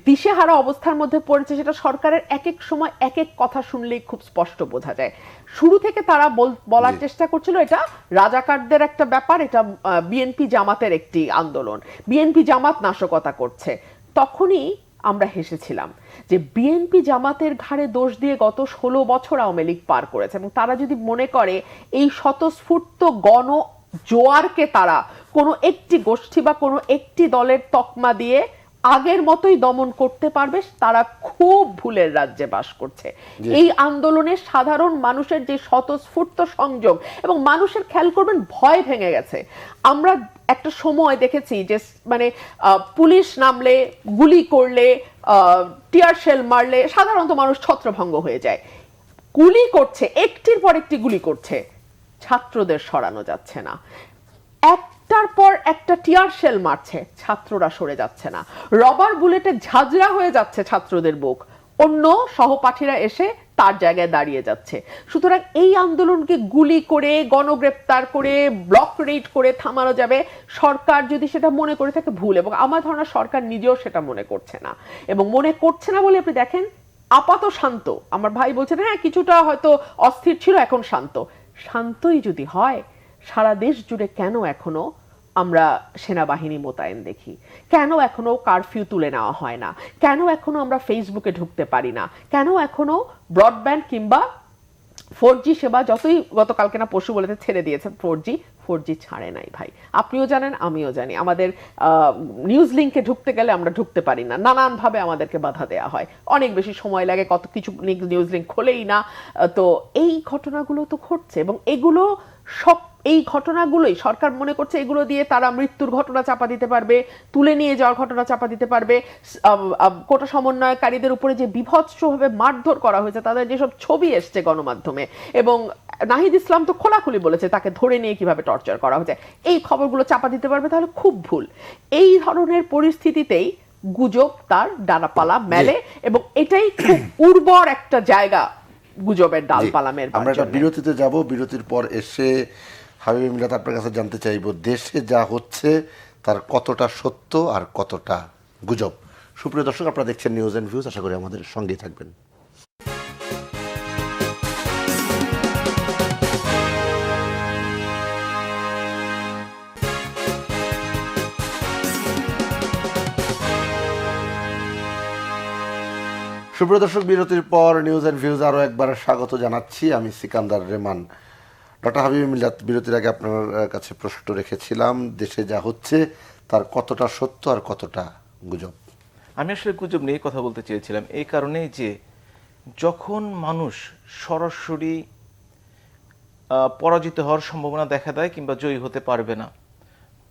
C: দিশেহারা অবস্থার মধ্যে পড়েছে, সেটা সরকারের এক এক সময় এক এক কথা শুনলেই খুব স্পষ্ট বোঝা যায়। শুরু থেকে তারা বলার চেষ্টা করছিল এটা রাজাকারদের একটা ব্যাপার, এটা বিএনপি জামাতের একটি আন্দোলন, বিএনপি জামাত নাশকতা করছে। তখনই আমরা হেসেছিলাম যে বিএনপি জামাতের ঘাড়ে দোষ দিয়ে গত 16 বছর আওয়ামী লীগ পার করেছে, এবং তারা যদি মনে করে এই স্বতঃস্ফূর্ত গণ জোয়ারকে তারা কোনো একটি গোষ্ঠী বা কোনো একটি দলের তকমা দিয়ে আগের মতোই দমন করতে পারবে, তারা খুব ভুলের রাজ্যে বাস করছে। এই আন্দোলনের সাধারণ মানুষের যে স্বতঃস্ফূর্ত সংযোগ, এবং মানুষের খেয়াল করবেন ভয় ভেঙে গেছে। আমরা একটা সময় দেখেছি যে পুলিশ নামলে, গুলি করলে, টিয়ার শেল মারলে সাধারণত মানুষ ছত্রভঙ্গ হয়ে যায়। গুলি করছে, একটির পর একটি গুলি করছে, ছাত্রদের সরানো যাচ্ছে না। একটার পর একটা টিয়ার শেল মারছে, ছাত্ররা সরে যাচ্ছে না। রবার বুলেটে ঝাঁঝরা হয়ে যাচ্ছে ছাত্রদের বুক, অন্য সহপাঠীরা এসে তার জায়গায় দাঁড়িয়ে যাচ্ছে। সুতরাং এই আন্দোলনকে গুলি করে, গণগ্রেপ্তার করে, ব্লক রেড করে থামানো যাবে, সরকার যদি সেটা মনে করে থাকে ভুল। এবং আমার ধারণা সরকার নিজেও সেটা মনে করছে না, এবং মনে করছে না বলে আপনি দেখেন আপাত শান্ত। আমার ভাই বলছেন হ্যাঁ কিছুটা হয়তো অস্থির ছিল, এখন শান্ত। শান্তই যদি হয়, সারা দেশ জুড়ে কেন এখনো আমরা সেনাবাহিনী মোতায়েন দেখি? কেন এখনো কারফিউ তুলে নেওয়া হয় না? কেন এখনো আমরা ফেসবুকে ঢুকতে পারি না? কেন এখনো ব্রডব্যান্ড কিংবা 4G সেবা, যতই গতকালকে না পরশু বলেছে ছেড়ে দিয়েছে 4G ছাড়ে নাই ভাই। আপনিও জানেন, আমিও জানি। আমাদের নিউজ লিঙ্কে ঢুকতে গেলে আমরা ঢুকতে পারি না, নানানভাবে আমাদেরকে বাধা দেওয়া হয়, অনেক বেশি সময় লাগে, কত কিছু নিউজ লিঙ্ক খোলেই না। তো এই ঘটনাগুলো তো ঘটছে, এবং এগুলো সব এই ঘটনাগুলোই সরকার মনে করছে এগুলো দিয়ে তারা মৃত্যুর ঘটনা চাপা দিতে পারবে, তুলে নিয়ে যাওয়ার ঘটনা চাপা দিতে পারবে। কোটা সমন্বয়কারীদের উপরে যে বিভৎসভাবে মারধর করা হয়েছে, তাদের যেসব ছবি এসছে গণমাধ্যমে, এবং নাহিদ ইসলাম তো খোলাখুলি বলেছে তাকে ধরে নিয়ে কিভাবে টর্চার করা হয়েছে, এই খবরগুলো চাপা দিতে পারবে, তাহলে খুব ভুল। এই ধরনের পরিস্থিতিতেই গুজব তার ডানাপালা মেলে, এবং এটাই খুব উর্বর একটা জায়গা গুজবের ডালপালা মেলবার
A: আমরা একটা
C: জন্য।
A: বিরতিতে যাব, বিরতির পর এসে হাবিব মিলাত আপনার কাছে জানতে চাইব দেশে যা হচ্ছে তার কতটা সত্য আর কতটা গুজব। সুপ্রিয় দর্শক, আপনারা দেখছেন নিউজ এন্ড ভিউজ, আশা করি আমাদের সঙ্গেই থাকবেন। সুপ্রিয় দর্শক, বিরতির পর নিউজ এন্ড ভিউজ আরও একবার স্বাগত জানাচ্ছি। আমি সিকান্দার রেমান। ডক্টর হাবিব মিলাত, বিরতির আগে আপনার কাছে প্রশ্ন রেখেছিলাম দেশে যা হচ্ছে তার কতটা সত্য আর কতটা গুজব।
D: আমি আসলে গুজব নিয়ে কথা বলতে চেয়েছিলাম এই কারণেই যে যখন মানুষ সরাসরি পরাজিত হওয়ার সম্ভাবনা দেখা দেয় কিংবা জয়ী হতে পারবে না,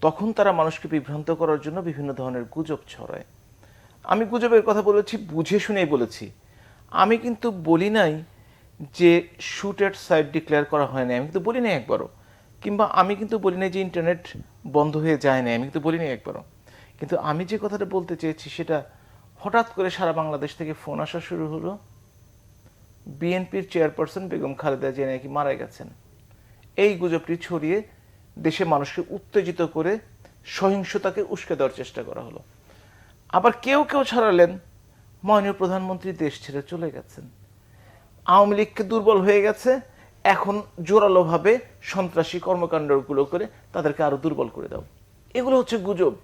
D: তখন তারা মানুষকে বিভ্রান্ত করার জন্য বিভিন্ন ধরনের গুজব ছড়ায়। আমি গুজবের কথা বলেছি, বুঝে শুনেই বলেছি। আমি কিন্তু বলি নাই যে শুট এট সাইট ডিক্লেয়ার করা হয় না, আমি কিন্তু বলি নাই একবারও। কিংবা আমি কিন্তু বলি নাই যে ইন্টারনেট বন্ধ হয়ে যায় না, আমি কিন্তু বলি নাই একবারও। কিন্তু আমি যে কথাটা বলতে চেয়েছি সেটা হঠাৎ করে সারা বাংলাদেশ থেকে ফোন আসা শুরু হলো, বিএনপির চেয়ারপারসন বেগম খালেদা জিয়া নাকি মারা গেছেন। এই গুজবটি ছড়িয়ে দেশে মানুষকে উত্তেজিত করে সহিংসতাকে উস্কে দেওয়ার চেষ্টা করা হলো। আবার কেউ কেউ ছড়ালেন মাননীয় প্রধানমন্ত্রী দেশ ছেড়ে চলে গেছেন, আওয়ামী লীগকে দুর্বল হয়ে গেছে, এখন জোরালোভাবে সন্ত্রাসী কর্মকাণ্ডগুলো করে তাদেরকে আরো দুর্বল করে দাও। এগুলো হচ্ছে গুজব।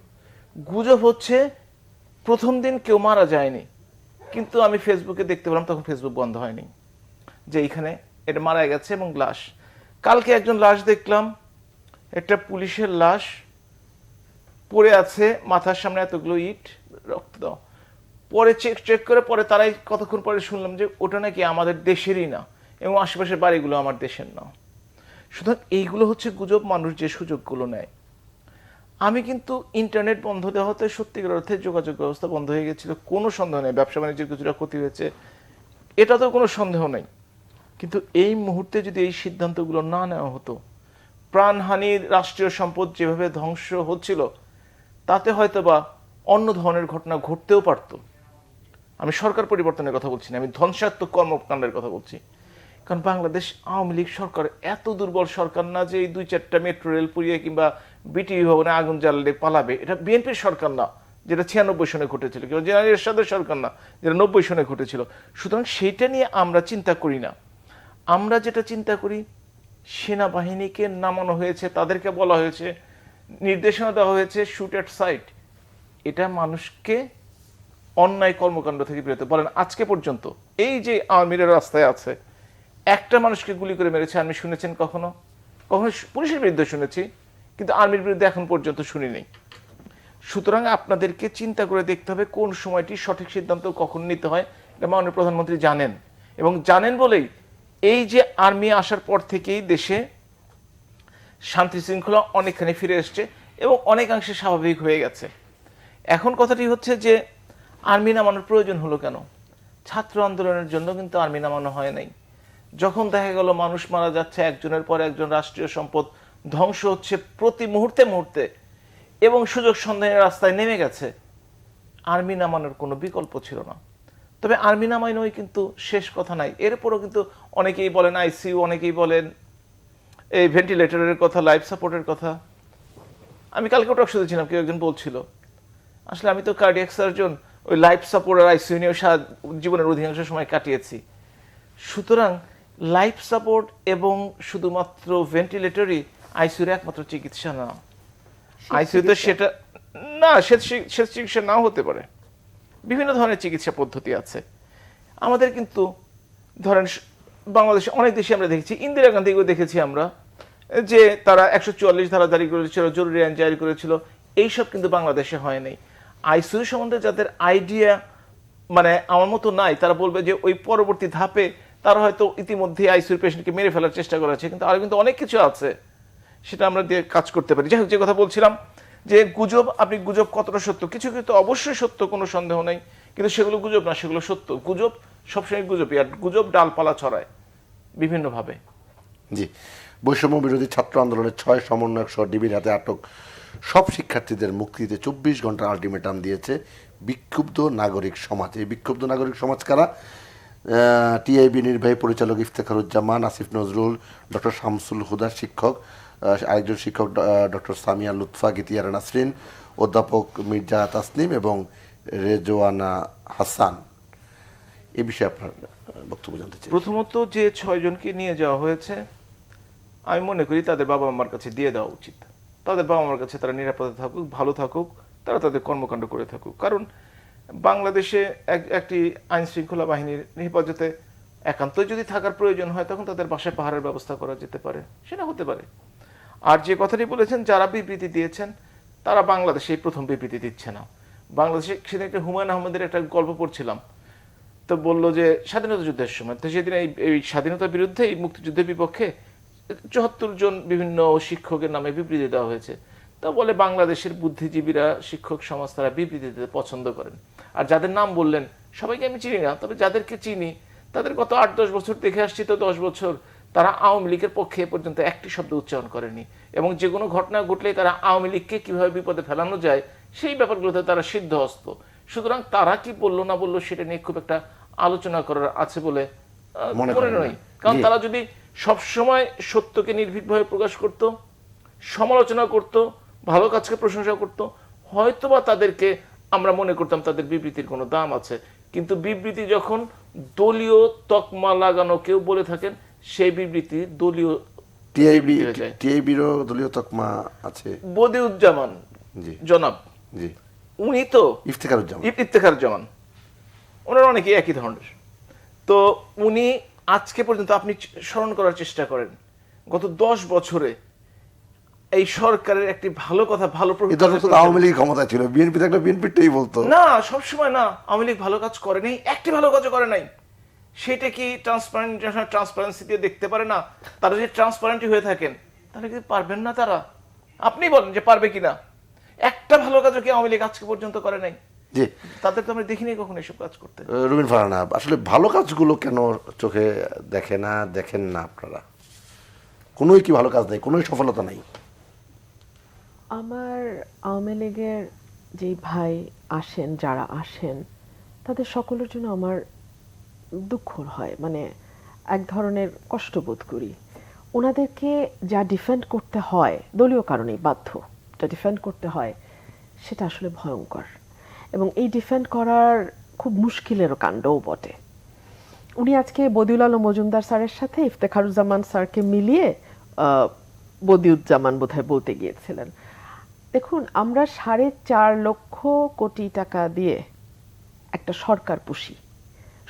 D: গুজব হচ্ছে প্রথম দিন কেউ মারা যায়নি, কিন্তু আমি ফেসবুকে দেখতে পেলাম, তখন ফেসবুক বন্ধ হয়নি, যে এইখানে এটা মারা গেছে এবং লাশ। কালকে একজন লাশ দেখলাম, একটা পুলিশের লাশ পড়ে আছে, মাথার সামনে এতগুলো ইট, রক্ত দাও। পরে চেক করে পরে তারাই কতক্ষণ পরে শুনলাম যে ওটা নাকি আমাদের দেশেরই না এবং আশেপাশের বাড়িগুলো আমার দেশের না। সুতরাং এইগুলো হচ্ছে গুজব, মানুষ যে সুযোগগুলো নেয়। আমি কিন্তু ইন্টারনেট বন্ধ দেওয়া হতে সত্যিকার অর্থে যোগাযোগ ব্যবস্থা বন্ধ হয়ে গেছিল, কোনো সন্দেহ নেই। ব্যবসা বাণিজ্যের কিছুটা ক্ষতি হয়েছে, এটা তো কোনো সন্দেহ নেই। কিন্তু এই মুহূর্তে যদি এই সিদ্ধান্তগুলো না নেওয়া হতো, প্রাণহানির, রাষ্ট্রীয় সম্পদ যেভাবে ধ্বংস হচ্ছিল, তাতে হয়তোবা অন্য ধরনের ঘটনা ঘটতেও পারত। আমি সরকার পরিবর্তনের কথা বলছি না, আমি ধ্বংসাত্মক কর্মকাণ্ডের কথা বলছি। কারণ বাংলাদেশ আওয়ামী লীগ সরকার এত দুর্বল সরকার না যে এই 2-4টা মেট্রো রেল পুড়িয়ে কিংবা বিটিভি ভবনে আগুন জ্বালালে পালাবে। এটা বিএনপির সরকার না, যেটা 96 সনে ঘটেছিল, কিংবা জেনারেল এরশাদের সরকার না, যেটা 90 সনে ঘটেছিল। সুতরাং সেইটা নিয়ে আমরা চিন্তা করি না। আমরা যেটা চিন্তা করি, সেনাবাহিনীকে নামানো হয়েছে, তাদেরকে বলা হয়েছে, নির্দেশনা দেওয়া হয়েছে শুট এট সাইট। এটা মানুষকে অন্যায় কর্মকাণ্ড থেকে বিরত। বলেন আজকে পর্যন্ত এই যে আওয়ামীরা রাস্তায় আছে, একটা মানুষকে গুলি করে মেরেছে আমি শুনেছেন কখনো? কখনো পুলিশের বিরুদ্ধে শুনেছি, কিন্তু আর্মির বিরুদ্ধে এখন পর্যন্ত শুনিনি। সুতরাং আপনাদেরকে চিন্তা করে দেখতে হবে কোন সময়টি সঠিক সিদ্ধান্ত কখন নিতে হয়, এটা মাননীয় প্রধানমন্ত্রী জানেন, এবং জানেন বলেই এই যে আর্মি আসার পর থেকেই দেশে শান্তি শৃঙ্খলা অনেকখানি ফিরে এসছে এবং অনেকাংশে স্বাভাবিক হয়ে গেছে। এখন কথাটি হচ্ছে যে আর্মি নামানোর প্রয়োজন হলো কেন? ছাত্র আন্দোলনের জন্য কিন্তু আর্মি নামানো হয় নাই। যখন দেখা গেল মানুষ মারা যাচ্ছে, একজনের পর একজন, রাষ্ট্রীয় সম্পদ ধ্বংস হচ্ছে প্রতি মুহূর্তে মুহূর্তে, এবং সুযোগ সন্ধানের রাস্তায় নেমে গেছে, আর্মি নামানোর কোনো বিকল্প ছিল না। তবে আর্মি নামানোই কিন্তু শেষ কথা নাই। এরপরও কিন্তু অনেকেই বলেন আইসিইউ, অনেকেই বলেন এই ভেন্টিলেটরের কথা, লাইফ সাপোর্টের কথা। আমি কালকে ওটা শুনেছিলাম, কেউ একজন বলছিল আসলে আমি তো কার্ডিয়াক সার্জন, ওই লাইফ সাপোর্ট আর আইসিইউ নিয়েও জীবনের অধিকাংশ সময় কাটিয়েছি। সুতরাং লাইফ সাপোর্ট এবং শুধুমাত্র ভেন্টিলেটরই আইসিইউর একমাত্র চিকিৎসা না। আইসিইউতে সেটা না, সে চিকিৎসা নাও হতে পারে, বিভিন্ন ধরনের চিকিৎসা পদ্ধতি আছে। আমাদের কিন্তু ধরেন বাংলাদেশে অনেক দেশে আমরা দেখেছি, ইন্দিরা গান্ধীকেও দেখেছি আমরা, যে তারা 144 ধারা জারি করেছিল, জরুরি আইন জারি করেছিল। এইসব কিন্তু বাংলাদেশে হয় নাই। আইসিইউ সম্বন্ধে যাদের আইডিয়া মানে আমার মতো নাই, তারা বলবে যে ওই পরবর্তী ধাপে তারা হয়তো ইতিমধ্যে আইসিইউর পেশেন্টকে মেরে ফেলার চেষ্টা করা হচ্ছে, কিন্তু আরো কিন্তু অনেক কিছু আছে, সেটা আমরা দিয়ে কাজ করতে পারি। যাই হোক, যে কথা বলছিলাম যে গুজব, আপনি গুজব কতটা সত্য, কিছু কিন্তু অবশ্যই সত্য, কোনো সন্দেহ নেই, কিন্তু সেগুলো গুজব না, সেগুলো সত্য। গুজব সবসময় গুজবই, আর গুজব ডালপালা ছড়ায় বিভিন্নভাবে।
A: জি, বৈষম্য বিরোধী ছাত্র আন্দোলনের 6 সমন্বয়ক সহ ডিবির হাতে আটক সব শিক্ষার্থীদের মুক্তিতে 24 ঘন্টা আলটিমেটাম দিয়েছে বিক্ষুব্ধ নাগরিক সমাজ। এই বিক্ষুব্ধ নাগরিক সমাজ কারা? টিআইবি নির্বাহী পরিচালক ইফতেখারুজ্জামান, আসিফ নজরুল, ডক্টর শামসুল হুদা শিক্ষক, আরেকজন শিক্ষক ডক্টর সামিয়া লুৎফা, গীতিয়ারা নাসরিন, অধ্যাপক মির্জা তাসনিম এবং রেজওয়ানা হাসান। এ বিষয়ে আপনার বক্তব্য জানতে চাই।
D: প্রথমত যে 6 জনকে নিয়ে যাওয়া হয়েছে, আমি মনে করি তাদের বাবা মার কাছে দিয়ে দেওয়া উচিত। তাদের বাবা মার কাছে তারা নিরাপদে থাকুক, ভালো থাকুক, তারা তাদের কর্মকাণ্ড করে থাকুক। কারণ বাংলাদেশে একটি আইন শৃঙ্খলা বাহিনীর হেফাজতে একান্তই যদি থাকার প্রয়োজন হয়, তখন তাদের বাসায় পাহাড়ের ব্যবস্থা করা যেতে পারে, সেটা হতে পারে। আর যে কথাটি বলেছেন, যারা বিবৃতি দিয়েছেন তারা বাংলাদেশে এই প্রথম বিবৃতি দিচ্ছে না। বাংলাদেশে সেদিন একটা হুমায়ুন আহমেদের একটা গল্প পড়ছিলাম, তো বললো যে স্বাধীনতা যুদ্ধের সময় তো সেদিন এই স্বাধীনতার বিরুদ্ধে, এই মুক্তিযুদ্ধের বিপক্ষে 74 জন বিভিন্ন শিক্ষকের নামে বিবৃতি দেওয়া হয়েছে। তা বলে বাংলাদেশের বুদ্ধিজীবীরা, শিক্ষক সমাজ, তারা বিবৃতি দিতে পছন্দ করেন। আর যাদের নাম বললেন সবাইকে আমি চিনি না, তবে যাদেরকে চিনি তাদের গত 8-10 বছর দেখে আসছি, তো 10 বছর তারা আওয়ামী লীগের পক্ষে এ পর্যন্ত একটি শব্দ উচ্চারণ করেনি, এবং যে কোনো ঘটনা ঘটলেই তারা আওয়ামী লীগকে কিভাবে বিপদে ফেলানো যায় সেই ব্যাপারগুলোতে তারা সিদ্ধহস্ত। সুতরাং তারা কি বললো না বললো সেটা নিয়ে খুব একটা আলোচনা করার আছে বলে মনে নয়। কারণ তারা যদি সবসময় সত্যকে নির্ভীকভাবে প্রকাশ করত, সমালোচনা করত, ভালো কাজকে প্রশংসা করত, হয়তোবা তাদেরকে আমরা মনে করতাম তাদের বিবৃতির কোনো দাম আছে। কিন্তু বিবৃতি যখন দলীয় তকমা লাগানো কেউ বলে থাকেন, সেই বিবৃতি দলীয়
A: টিআইবিরও দলীয় তকমা আছে।
D: বদিউজ্জামান জনাব,
A: জি,
D: উনি তো
A: ইফতেখারুজ্জামান,
D: ওনারা অনেকে একই ধরনের। তো উনি আজকে পর্যন্ত, আপনি স্মরণ করার চেষ্টা করেন, গত 10 বছরে এই সরকারের একটি ভালো কথা, ভালো
A: আওয়ামী লীগ ক্ষমতা ছিল, বিএনপি থাকলে বিএনপিটাই বলতো
D: না, সবসময় না, আওয়ামী লীগ ভালো কাজ করে নাই, একটি ভালো কাজ করে নাই। সেটা কি ট্রান্সপারেন্সি দিয়ে দেখতে পারে না? তারা যদি ট্রান্সপারেন্ট হয়ে থাকেন তাহলে কি পারবেন না তারা? আপনি বলেন যে পারবে কিনা? একটা ভালো কাজও কি আওয়ামী লীগ আজকে পর্যন্ত করে নাই?
A: জি,
D: তাদের তো আমরা দেখিনি কখনো এসব কাজ করতে।
A: রুমিন ফারহানা, আসলে ভালো কাজগুলো কেন চোখে দেখেন না আপনারা? কোনোই কি ভালো কাজ নেই, কোনোই সফলতা নাই?
C: আমার আওয়ামী লীগের যেই ভাই আসেন, যারা আসেন, তাদের সকলের জন্য আমার দুঃখ হয়, মানে এক ধরনের কষ্ট বোধ করি। ওনাদেরকে যা ডিফেন্ড করতে হয়, দলীয় কারণেই বাধ্য, যা ডিফেন্ড করতে হয় সেটা আসলে ভয়ঙ্কর, এবং এই ডিফেন্ড করার খুব মুশকিলেরও কাণ্ডও বটে। উনি আজকে বদিউল আলম মজুমদার স্যারের সাথে ইফতেখারুজ্জামান স্যারকে মিলিয়ে বদিউজ্জামান বোধহয় বলতে গিয়েছিলেন। দেখুন, আমরা 4.5 লক্ষ কোটি টাকা দিয়ে একটা সরকার পুষি।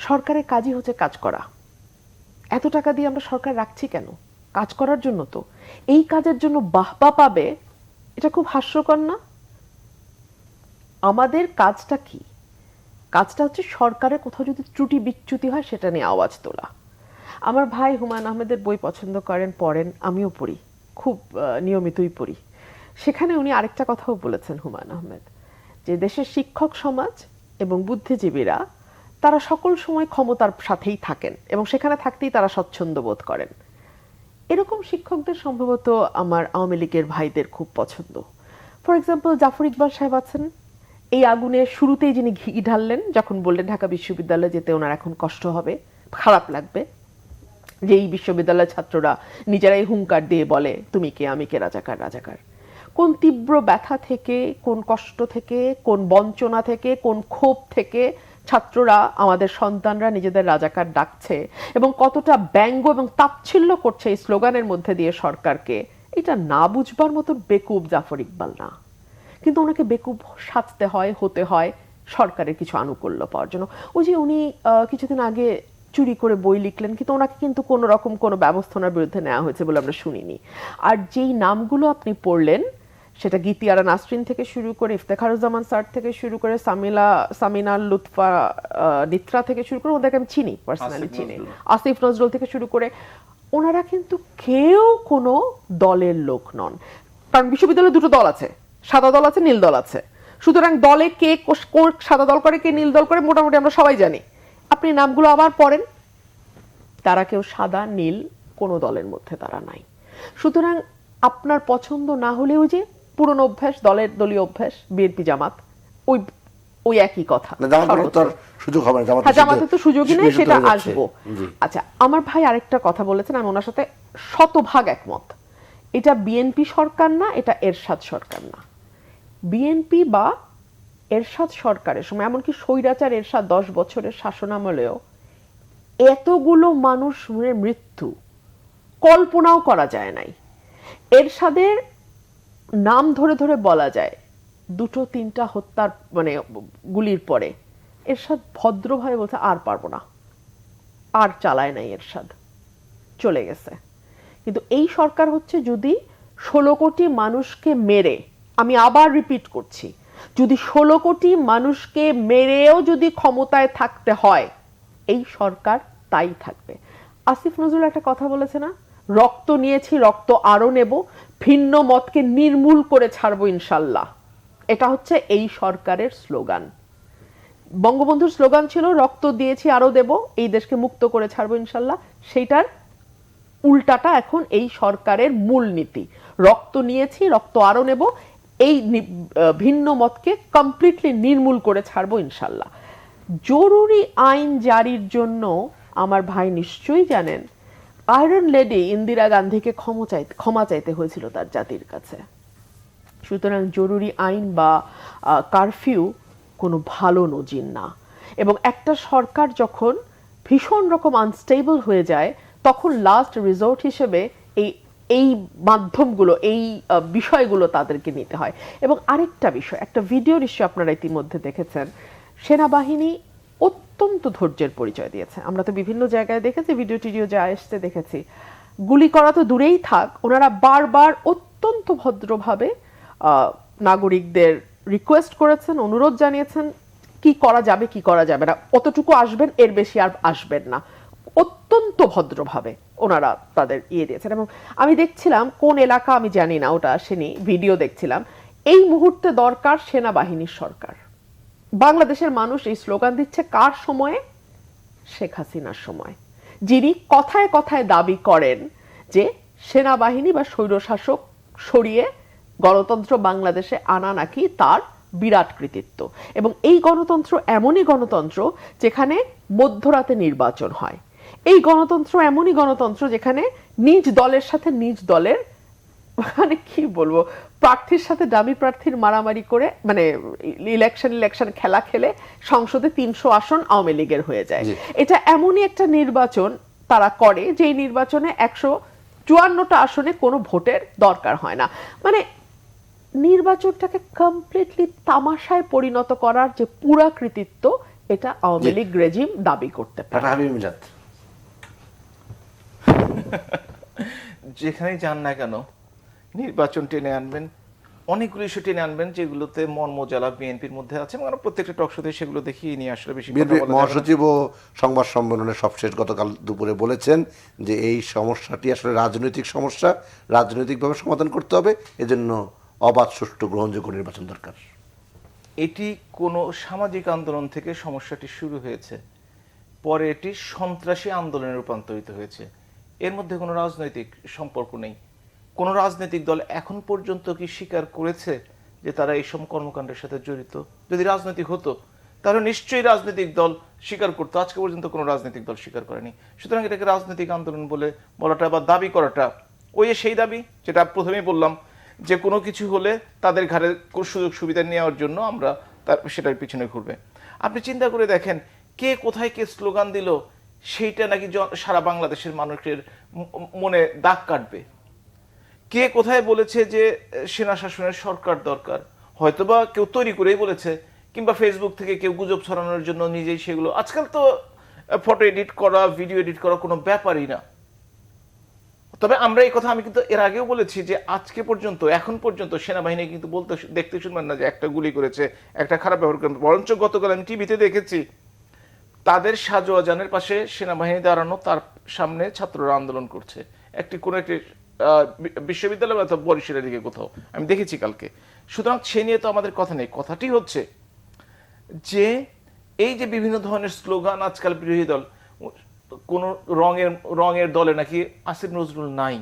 C: সরকারের কাজই হচ্ছে কাজ করা। এত টাকা দিয়ে আমরা সরকার রাখছি কেন? কাজ করার জন্য তো। এই কাজের জন্য বাহবা পাবে, এটা খুব হাস্যকর না? আমাদের কাজটা কি? কাজটা হচ্ছে সরকারের কোথাও যদি ত্রুটি বিচ্যুতি হয় সেটা নিয়ে আওয়াজ তোলা। আমার ভাই হুমায়ুন আহমেদের বই পছন্দ করেন, পড়েন, আমিও পড়ি, খুব নিয়মিতই পড়ি। সেখানে উনি আরেকটা কথাও বলেছেন, হুমায়ুন আহমেদ, যে দেশের শিক্ষক সমাজ এবং বুদ্ধিজীবীরা তারা সকল সময় ক্ষমতার সাথেই থাকেন এবং সেখানে থাকতেই তারা স্বচ্ছন্দ বোধ করেন। এরকম শিক্ষকদের সম্ভবত আমার আওয়ামী লীগের ভাইদের খুব পছন্দ। ফর এক্সাম্পল, জাফর ইকবাল সাহেব আছেন, এই আগুনে শুরুতেই যিনি ঘি ঢাললেন, যখন বললেন ঢাকা বিশ্ববিদ্যালয়ে যেতে ওনার এখন কষ্ট হবে, খারাপ লাগবে, যে এই বিশ্ববিদ্যালয়ের ছাত্ররা নিজেরাই হুঙ্কার দিয়ে বলে তুমি কে আমি কে, রাজাকার রাজাকার। কোন তীব্র ব্যথা থেকে, কোন কষ্ট থেকে, কোন বঞ্চনা থেকে, কোন ক্ষোভ থেকে ছাত্ররা, আমাদের সন্তানরা নিজেদের রাজাকার ডাকছে, এবং কতটা ব্যঙ্গ এবং তাচ্ছিল্য করছে এই স্লোগানের মধ্যে দিয়ে সরকারকে, এটা না বুঝবার মতো বেকুব জাফর ইকবাল না। কিন্তু ওনাকে বেকুব সাজতে হয়, হতে হয় সরকারের কিছু আনুকূল্য পাওয়ার জন্য। ওই যে উনি কিছুদিন আগে চুরি করে বই লিখলেন, কিন্তু ওনাকে কিন্তু কোনো রকম কোনো ব্যবস্থার বিরুদ্ধে নেওয়া হয়েছে বলে আমরা শুনিনি। আর যেই নামগুলো আপনি পড়লেন সেটা গীতিয়ারা নাসরিন থেকে শুরু করে ইফতেখারুজ্জামান স্যার থেকে শুরু করে সামিনা লুৎফা নিত্রা থেকে শুরু করে, ওদেরকে আমি চিনি, পার্সোনালি
D: আসিফ
C: চিনি,
D: নজরুল।
C: আসিফ নজরুল থেকে শুরু করে, ওনারা কিন্তু কেউ কোনো দলের লোক নন। কারণ বিশ্ববিদ্যালয়ে দুটো দল আছে, সাদা দল আছে, নীল দল আছে। সুতরাং দলে কে সাদা দল করে, কে নীল দল করে, মোটামুটি আমরা সবাই জানি। আপনি নামগুলো আবার পড়েন, তারা কেউ সাদা নীল কোনো দলের মধ্যে তারা নাই। সুতরাং আপনার পছন্দ না হলেও যে পুরনো অভ্যাস, দলীয় অভ্যাস, বিএনপি জামাত ওই ওই একই কথা।
A: না, জামাতের তো আর সুযোগ হবে না,
C: হ্যাঁ, জামাতের তো সুযোগই নেই, সেটা
A: হয়ে যাচ্ছে।
C: আসবো।
A: জি।
C: আচ্ছা, আমার ভাই আরেকটা কথা বলেছেন, আমি ওনার সাথে শতভাগ একমত। এটা বিএনপি সরকার না, এটা এরশাদ সরকার না। বিএনপি বা এরশাদ সরকারের সময়, এমনকি স্বৈরাচার এরশাদ 10 বছরের শাসনামলেও এতগুলো মানুষের মৃত্যু কল্পনাও করা যায় নাই। এরশাদের নাম ধরে ধরে বলা যায়, 2-3টা হত্যার মানে গুলির পরে এরশাদ ভদ্রভাবে বলছে আর পারবো না, আর চালায় নাই, এরশাদ চলে গেছে। কিন্তু এই সরকার হচ্ছে, যদি 16 কোটি মানুষকে মেরে, আমি আবার রিপিট করছি, যদি 16 কোটি মানুষকে মেরেও যদি ক্ষমতায় থাকতে হয়, এই সরকার তাই থাকবে। আসিফ নজরুল একটা কথা বলেছে না, রক্ত নিয়েছি, রক্ত আরো নেব, ভিন্ন মতকে নির্মূল করে ছাড়বো ইনশাল্লাহ। এটা হচ্ছে এই সরকারের স্লোগান। বঙ্গবন্ধুর স্লোগান ছিল রক্ত দিয়েছি আরো দেব, এই দেশকে মুক্ত করে ছাড়বো ইনশাল্লাহ। সেইটার উল্টাটা এখন এই সরকারের মূলনীতি, রক্ত নিয়েছি, রক্ত আরো নেব, এই ভিন্ন মতকে কমপ্লিটলি নির্মূল করে ছাড়বো ইনশাল্লাহ। জরুরি আইন জারির জন্য আমার ভাই নিশ্চয়ই জানেন, আয়রন লেডি ইন্দিরা গান্ধীকে ক্ষমা চাইতে হয়েছিল তার জাতির কাছে। সুতরাং জরুরি আইন বা কারফিউ কোনো ভালো নজির না। এবং একটা সরকার যখন ভীষণ রকম আনস্টেবল হয়ে যায়, তখন লাস্ট রিসোর্ট হিসেবে এই মাধ্যমগুলো, এই বিষয়গুলো তাদেরকে নিতে হয়। এবং আরেকটা বিষয়, একটা ভিডিও নিশ্চয় আপনারা ইতিমধ্যে দেখেছেন, সেনাবাহিনী অত্যন্ত ধৈর্যের পরিচয় দিয়েছে। আমরা তো বিভিন্ন জায়গায় দেখেছি, ভিডিও টিডিও যা এসছে দেখেছি। গুলি করা তো দূরেই থাক, ওনারা বারবার অত্যন্ত ভদ্রভাবে নাগরিকদের রিকোয়েস্ট করেছেন, অনুরোধ জানিয়েছেন কি করা যাবে, কি করা যাবে না, অতটুকু আসবেন, এর বেশি আর আসবেন না। অত্যন্ত ভদ্রভাবে ওনারা তাদের দিয়েছেন। এবং আমি দেখছিলাম, কোন এলাকা আমি জানি না, ওটা আসেনি, ভিডিও দেখছিলাম, এই মুহূর্তে দরকার সেনাবাহিনীর সরকার। বাংলাদেশের মানুষ এই স্লোগান দিচ্ছে কার সময়ে? শেখ হাসিনার সময়, যিনি কথায় কথায় দাবি করেন যে সেনাবাহিনী বা স্বৈরশাসক সরিয়ে গণতন্ত্র বাংলাদেশে আনা নাকি তার বিরাট কৃতিত্ব। এবং এই গণতন্ত্র এমনই গণতন্ত্র যেখানে মধ্যরাতে নির্বাচন হয়। এই গণতন্ত্র এমনই গণতন্ত্র যেখানে নিজ দলের সাথে নিজ দলের, মানে কি বলবো, প্রার্থীর সাথে দামি প্রার্থীর মারামারি করে, মানে ইলেকশন খেলা খেলে সংসদে 300 আসন আওয়ামী লীগের হয়ে যায়। এটা এমনই একটা নির্বাচন তারা করে, যে নির্বাচনে 154টা আসনে কোনো ভোটের দরকার হয় না। মানে নির্বাচনটাকে কমপ্লিটলি তামাশায় পরিণত করার যে পুরা কৃতিত্ব, এটা আওয়ামী লীগ রেজিম দাবি করতে পারে।
A: হাবিব মিলাদ,
D: যেখানেই যান না কেন নির্বাচন টেনে আনবেন, অনেকগুলো ইস্যু টেনে আনবেন যেগুলোতে মর্মজ্বালা বিএনপির মধ্যে আছে, এবং আমরা প্রত্যেকটা টক শোতে সেগুলো দেখিয়ে নিয়ে আসলে বেশি কথা
A: বিএনপি
D: বলা যাবে না।
A: মহাসচিব ও সংবাদ সম্মেলনে সবশেষ গতকাল দুপুরে বলেছেন যে এই সমস্যাটি আসলে রাজনৈতিক সমস্যা, রাজনৈতিকভাবে সমাধান করতে হবে, এজন্য অবাধ, সুষ্ঠু, গ্রহণযোগ্য নির্বাচন দরকার।
D: এটি কোনো সামাজিক আন্দোলন থেকে সমস্যাটি শুরু হয়েছে, পরে এটি সন্ত্রাসী আন্দোলনে রূপান্তরিত হয়েছে। এর মধ্যে কোনো রাজনৈতিক সম্পর্ক নেই। কোনো রাজনৈতিক দল এখন পর্যন্ত কি স্বীকার করেছে যে তারা এইসব কর্মকাণ্ডের সাথে জড়িত? যদি রাজনৈতিক হতো তাহলে নিশ্চয়ই রাজনৈতিক দল স্বীকার করতো, আজকে পর্যন্ত কোনো রাজনৈতিক দল স্বীকার করেনি। সুতরাং এটাকে রাজনৈতিক আন্দোলন বলে বলাটা বা দাবি করাটা ওই সেই দাবি যেটা প্রথমেই বললাম, যে কোনো কিছু হলে তাদের ঘাড়ে সুযোগ সুবিধা নেওয়ার জন্য আমরা সেটার পিছনে ঘুরবে। আপনি চিন্তা করে দেখেন, কে কোথায় কে স্লোগান দিল, সেইটা নাকি সারা বাংলাদেশের মানুষের মনে দাগ কাটবে। কে কোথায় বলেছে যে সেনা শাসনের সরকার দরকার, হয়তোবা কেউ তৈরি করেই বলেছে, কিংবা ফেসবুক থেকে কেউ গুজব ছড়ানোর জন্য নিজেই সেগুলো। আজকাল তো ফটো এডিট করা, ভিডিও এডিট করা কোনো ব্যাপারই না। তবে আমরা এই কথা আমি কিন্তু এর আগেও বলেছি যে আজকে পর্যন্ত এখন পর্যন্ত সেনাবাহিনী কিন্তু বলতে দেখতে শুনবেন না যে একটা গুলি করেছে, একটা খারাপ ব্যবহার করেছে। বরঞ্চ গতকাল আমি টিভিতে দেখেছি তাদের সাজোয়াজানের পাশে সেনাবাহিনী দাঁড়ানো, তার সামনে ছাত্ররা আন্দোলন করছে কোন একটি বিশ্ববিদ্যালয় বা বরিশালের দিকে কোথাও আমি দেখেছি কালকে। সুতরাং সে নিয়ে তো আমাদের কথা নেই। কথাটি হচ্ছে যে এই যে বিভিন্ন ধরনের স্লোগান আজকাল বিরোধী দল, কোন রঙের দলে নাকি আসিফ নজরুল নাই।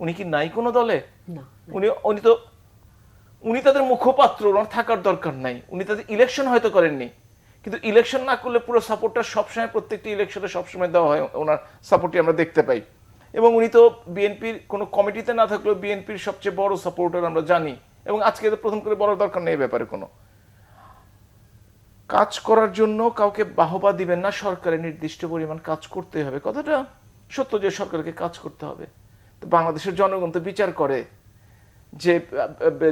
D: উনি কি নাই কোনো দলে?
C: না,
D: উনি তাদের মুখপাত্র, ওনার থাকার দরকার নাই। উনি তাদের ইলেকশন হয়তো করেননি, কিন্তু ইলেকশন না করলে পুরো সাপোর্টটা সবসময় প্রত্যেকটি ইলেকশনে সবসময় দেওয়া হয়, ওনার সাপোর্টই আমরা দেখতে পাই। এবং উনি তো বিএনপির কোনো কমিটিতে না থাকলেও বিএনপির সবচেয়ে বড় সাপোর্টার আমরা জানি। এবং আজকে তো প্রথম করে বলার দরকার নেই ব্যাপারে কোনো। কাজ করার জন্য কাউকে বাহবা দিবেন না, সরকারের নির্দিষ্ট পরিমাণ কাজ করতে হবে। কথাটা সত্য যে সরকারকে কাজ করতে হবে। তো বাংলাদেশের জনগণ তো বিচার করে যে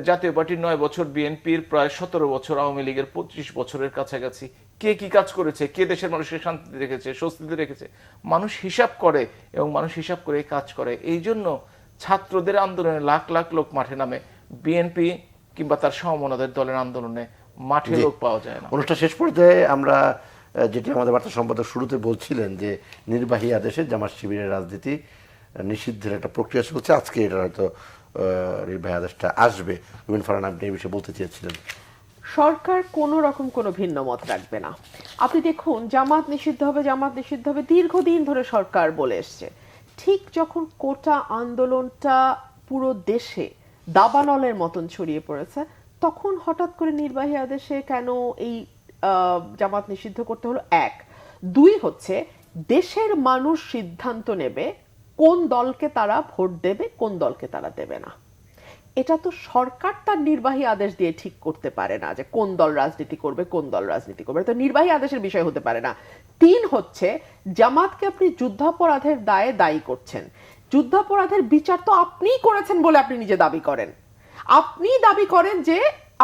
D: জাতীয় পার্টির 9 বছর, বিএনপির প্রায় 17 বছর, আওয়ামী লীগের 25 বছরের কাছাকাছি কে কি কাজ করেছে, কে দেশের মানুষকে শান্তিতে রেখেছে, স্বস্তিতে রেখেছে। মানুষ হিসাব করে এবং মানুষ হিসাব করে কাজ করে। এই জন্য ছাত্রদের আন্দোলনে লাখ লাখ লোক মাঠে নামে, বিএনপি কিংবা তার সমমনাদের দলের আন্দোলনে মাঠে লোক পাওয়া যায় না।
A: অনুষ্ঠান শেষ পর্যায়ে আমরা যেটি আমাদের বার্তা সম্পাদক শুরুতে বলছিলেন যে নির্বাহী আদেশে জামাত শিবিরের রাজনীতি নিষিদ্ধের একটা প্রক্রিয়া চলছে, আজকে এটা হয়তো নির্বাহী আদেশটা আসবে। রুমিন ফারহানা, আপনি এই বিষয়ে বলতে চেয়েছিলেন।
C: সরকার কোনো রকম কোনো ভিন্ন মত রাখবে না। আপনি দেখুন, জামাত নিষিদ্ধ হবে, জামাত নিষিদ্ধ হবে, দীর্ঘদিন ধরে সরকার বলে এসছে। ঠিক যখন কোটা আন্দোলনটা পুরো দেশে দাবানলের মতন ছড়িয়ে পড়েছে, তখন হঠাৎ করে নির্বাহী আদেশে কেন এই জামাত নিষিদ্ধ করতে হলো? 1, 2 হচ্ছে দেশের মানুষ সিদ্ধান্ত নেবে কোন দলকে তারা ভোট দেবে, কোন দলকে তারা দেবে না। এটা তো সরকার তার নির্বাহী আদেশ দিয়ে ঠিক করতে পারে না যে কোন দল রাজনীতি করবে, কোন দল রাজনীতি করবে। এটা তো নির্বাহী আদেশের বিষয় হতে পারে না। 3 হচ্ছে জামাতকে আপনি যুদ্ধাপরাধের দায়ে দায়ী করছেন। যুদ্ধাপরাধের বিচার তো আপনিই করেছেন বলে আপনি নিজে দাবি করেন। আপনি দাবি করেন যে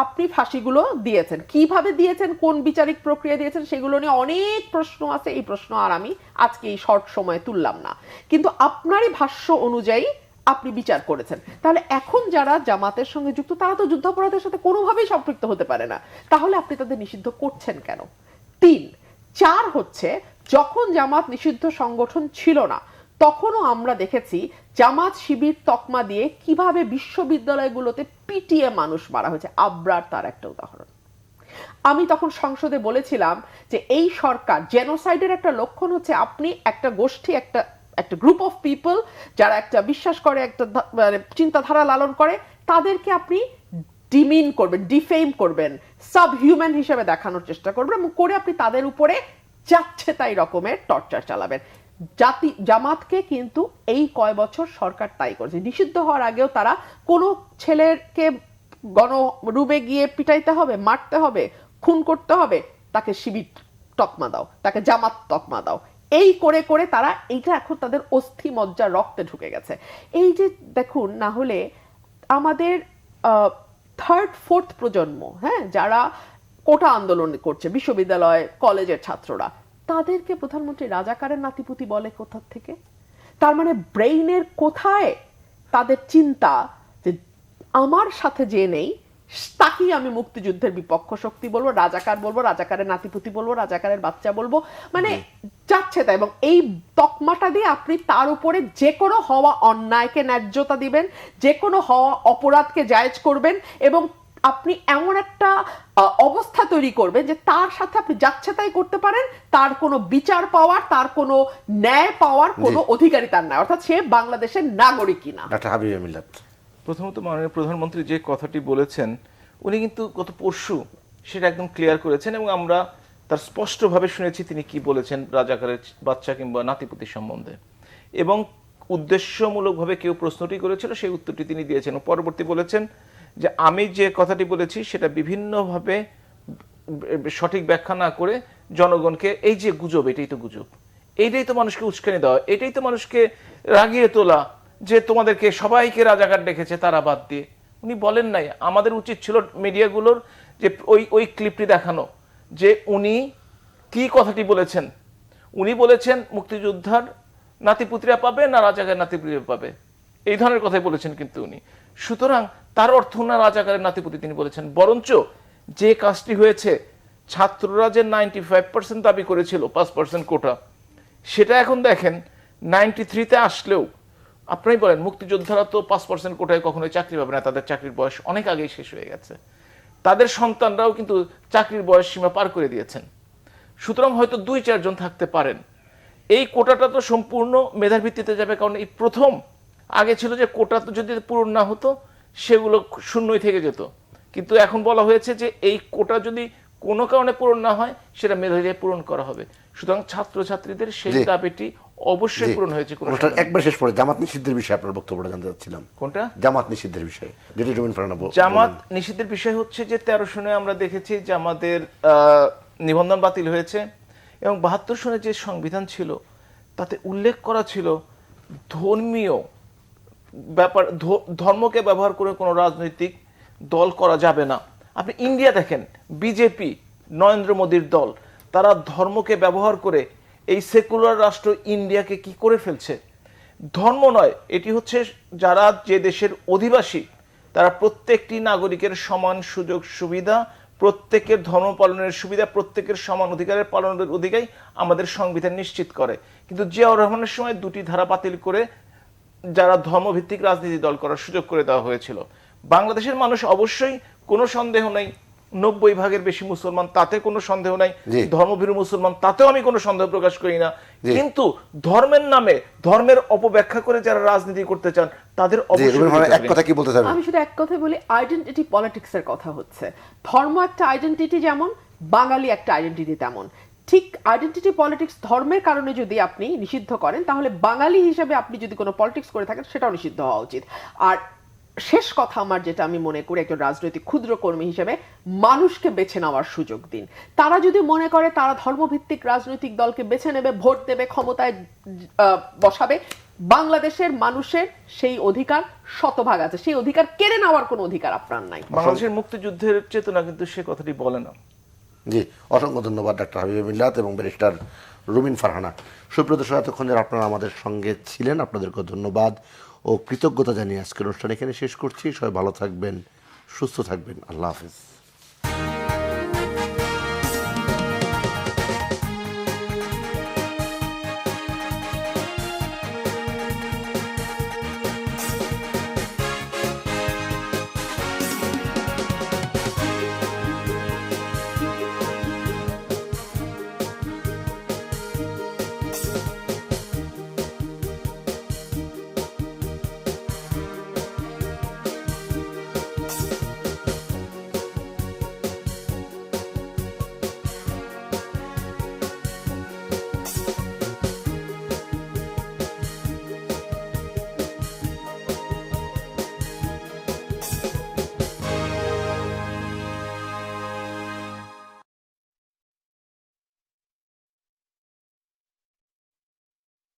C: আপনি ফাঁসিগুলো দিয়েছেন। কিভাবে দিয়েছেন, কোন বিচারিক প্রক্রিয়া দিয়েছেন, সেগুলো নিয়ে অনেক প্রশ্ন আছে। এই প্রশ্ন আর আমি আজকে এই শর্ট সময়ে তুললাম না, কিন্তু আপনারই ভাষ্য অনুযায়ী আপনি বিচার করেছেন। তাহলে এখন যারা জামাতের সঙ্গে যুক্ত তারা তো যুদ্ধাপরাধের সাথে কোনোভাবেই সম্পৃক্ত হতে পারে না, তাহলে আপনি তাদের নিষিদ্ধ করছেন কেন? 3, 4 হচ্ছে যখন জামাত নিষিদ্ধ সংগঠন ছিল না তখনও আমরা দেখেছি জামাত শিবির তকমা দিয়ে কিভাবে বিশ্ববিদ্যালয়গুলোতে পিটিয়ে মানুষ মারা হয়েছে। আবরার তার একটা উদাহরণ। আমি তখন সংসদে বলেছিলাম যে এই সরকার জেনোসাইডের একটা লক্ষণ হচ্ছে আপনি একটা গোষ্ঠী, একটা গ্রুপ অফ পিপল যারা একটা বিশ্বাস করে, একটা চিন্তাধারা লালন করে, তাদেরকে আপনি ডিমিন করবেন, ডিফেম করবেন, সাব হিউম্যান হিসেবে দেখানোর চেষ্টা করবেন এবং করে আপনি তাদের উপরে যাচ্ছে তাই রকমের টর্চার চালাবেন। জামাতকে কিন্তু এই কয় বছর সরকার তাই করেছে। নিষিদ্ধ হওয়ার আগেও তারা কোনো ছেলেকে গণরুমে গিয়ে পিটাইতে হবে, মারতে হবে, খুন করতে হবে, তাকে শিবির তকমা দাও, তাকে জামাত তকমা দাও, এই করে করে তারা এইটা এখন তাদের অস্থি মজ্জা রক্তে ঢুকে গেছে। এই যে দেখুন, না হলে আমাদের 3rd, 4th প্রজন্ম, হ্যাঁ, যারা কোটা আন্দোলন করছে, বিশ্ববিদ্যালয় কলেজের ছাত্ররা, তাদেরকে প্রধানমন্ত্রী রাজাকারের নাতিপুতি বলে কোথা থেকে? তার মানে ব্রেইনের কোথায় তাদের চিন্তা যে আমার সাথে যে নেই তাকেই আমি মুক্তিযুদ্ধের বিপক্ষ শক্তি বলবো, রাজাকার বলবো, রাজাকারের নাতিপুতি বলবো, রাজাকারের বাচ্চা বলবো, মানে যাচ্ছে তাই। এবং এই তকমাটা দিয়ে আপনি তার উপরে যে কোনো হওয়া অন্যায়কে ন্যায্যতা দিবেন, যে কোনো হওয়া অপরাধকে জায়েজ করবেন এবং আপনি এমন একটা অবস্থা তৈরি করবেন যে তার সাথে আপনি যাচ্ছে তাই করতে পারেন, তার কোনো বিচার পাওয়ার, তার কোনো ন্যায় পাওয়ার কোনো অধিকারী তার নাই, অর্থাৎ সে বাংলাদেশের নাগরিকই না।
A: ডাক্তার হাবিব মিল্লাত,
D: প্রথমত মাননীয় প্রধানমন্ত্রী যে কথাটি বলেছেন উনি কিন্তু গত পরশু সেটা একদম ক্লিয়ার করেছেন এবং আমরা তার স্পষ্টভাবে শুনেছি তিনি কি বলেছেন রাজাকারের বাচ্চা কিংবা নাতিপুতি সম্বন্ধে। এবং উদ্দেশ্যমূলকভাবে কেউ প্রশ্নটি করেছিল, সেই উত্তরটি তিনি দিয়েছেন। পরবর্তী বলেছেন যে আমি যে কথাটি বলেছি সেটা বিভিন্নভাবে সঠিক ব্যাখ্যা না করে জনগণকে এই যে গুজব, এটাই তো গুজব, এইটাই তো মানুষকে উস্কানি দেওয়া, এটাই তো মানুষকে রাগিয়ে তোলা যে তোমাদেরকে সবাইকে রাজাকার ডেকেছে তারা বাদ দিয়ে। উনি বলেন নাই। আমাদের উচিত ছিল মিডিয়াগুলোর যে ওই ক্লিপটি দেখানো যে উনি কি কথাটি বলেছেন। উনি বলেছেন মুক্তিযোদ্ধার নাতিপুত্রীরা পাবে না রাজাকার নাতিপুত্রীরা পাবে, এই ধরনের কথাই বলেছেন কিন্তু উনি। সুতরাং তার অর্থ না রাজাকারের নাতিপুতি তিনি বলেছেন, বরঞ্চ যে কাজটি হয়েছে, ছাত্ররা যে 95% দাবি করেছিল 5% কোটা, সেটা এখন দেখেন 93-তে আসলেও আপনি বলেন মুক্তিযোদ্ধারা তো 5% কোটায় কখনোই চাকরি পাবে না, তাদের চাকরির বয়স অনেক আগেই শেষ হয়ে গেছে, তাদের সন্তানরাও কিন্তু চাকরির বয়স সীমা পার করে দিয়েছেন। সুতরাং হয়তো 2-4 জন থাকতে পারেন। এই কোটাটা তো সম্পূর্ণ মেধার ভিত্তিতে যাবে, কারণ এই প্রথম, আগে ছিল যে কোটা তো যদি পূরণ না হতো সেগুলো শূন্যই থেকে যেত, কিন্তু এখন বলা হয়েছে যে এই কোটা যদি কোনো কারণে পূরণ না হয় সেটা মেধা দিয়ে পূরণ করা হবে। সুতরাং ছাত্রছাত্রীদের সেই
A: জি।
D: দাবিটি অবশ্যই
A: জি।
D: পূরণ হয়েছে। কোনো
A: অনুষ্ঠান
D: সন্দেহ নেই।
A: একবার শেষ করে জামাত নিষিদ্ধের বিষয়ে আপনার বক্তব্যটা জানতে চাচ্ছিলাম।
D: কোনটা?
A: জামাত নিষিদ্ধের বিষয়ে, যেটি রুমিন ফারহানা
D: জামাত নিষিদ্ধের বিষয় হচ্ছে যে 13 সনে আমরা দেখেছি যে আমাদের নিবন্ধন বাতিল হয়েছে, এবং 72 সনে যে সংবিধান ছিল তাতে উল্লেখ করা ছিল ধর্মীয় ব্যাপার, ধর্মকে ব্যবহার করে কোনো রাজনৈতিক দল করা যাবে না। আপনি ইন্ডিয়া দেখেন, বিজেপি, নরেন্দ্র মোদীর দল, তারা ধর্মকে ব্যবহার করে এই সেকুলার রাষ্ট্র ইন্ডিয়াকে কি করে ফেলছে। ধর্ম নয়, এটি হচ্ছে যারা যে দেশের অধিবাসী তারা প্রত্যেকটি নাগরিকের সমান সুযোগ সুবিধা, প্রত্যেকের ধর্ম পালনের সুবিধা, প্রত্যেকের সমান অধিকারের পালনের অধিকারই আমাদের সংবিধান নিশ্চিত করে। কিন্তু জিয়াউর রহমানের সময় 2টি ধারা বাতিল করে যারা ধর্মভিত্তিক রাজনীতি দল করার সুযোগ করে দেওয়া হয়েছিল। বাংলাদেশের মানুষ অবশ্যই, কোনো সন্দেহ নেই, 90% বেশি মুসলমান, তাতে কোনো সন্দেহ নাই,
A: জি।
D: ধর্মভীরু মুসলমান, তাতেও আমি কোনো সন্দেহ প্রকাশ করি না।
A: জি।
D: কিন্তু ধর্মের নামে ধর্মের অপব্যাখ্যা করে যারা রাজনীতি করতে চান তাদের অবশ্যই
A: রুমিন ফারহানা এক
D: বিরোধিতা
A: কথা কি বলতে চান?
C: আমি শুধু এক কথা বলি, আইডেন্টিটি পলিটিক্স এর কথা হচ্ছে। ধর্ম একটা আইডেন্টিটি, যেমন বাঙালি একটা আইডেন্টিটি তেমন। ঠিক আইডেন্টিটি পলিটিক্স ধর্মের কারণে যদি আপনি নিষিদ্ধ করেন, তাহলে বাঙালি হিসেবে আপনি যদি কোনো পলিটিক্স করে থাকেন সেটাও নিষিদ্ধ হওয়া উচিত। আর শেষ কথা আমার যেটা আমি মনে করি, একজন রাজনৈতিক ক্ষুদ্র কর্মী হিসেবে মানুষকে বেছে নেওয়ার সুযোগ দিন। তারা যদি মনে করে তারা ধর্মভিত্তিক রাজনৈতিক দলকে বেছে নেবে, ভোট দেবে, ক্ষমতায় বসাবে, বাংলাদেশের মানুষের সেই অধিকার শতভাগ আছে। সেই অধিকার কেড়ে নেওয়ার কোনো অধিকার আপনার নাই।
D: বাংলাদেশের মুক্তিযুদ্ধের চেতনা কিন্তু সে কথাটি বলে না।
A: জি, অসংখ্য ধন্যবাদ ডাক্তার হাবিব মিল্লাত এবং ব্যারিস্টার রুমিন ফারহানা। সুপ্রিয় দর্শক, এতক্ষণ যারা আপনারা আমাদের সঙ্গে ছিলেন আপনাদেরকে ধন্যবাদ ও কৃতজ্ঞতা জানিয়ে আজকের অনুষ্ঠান এখানে শেষ করছি। সবাই ভালো থাকবেন, সুস্থ থাকবেন। আল্লাহ হাফেজ।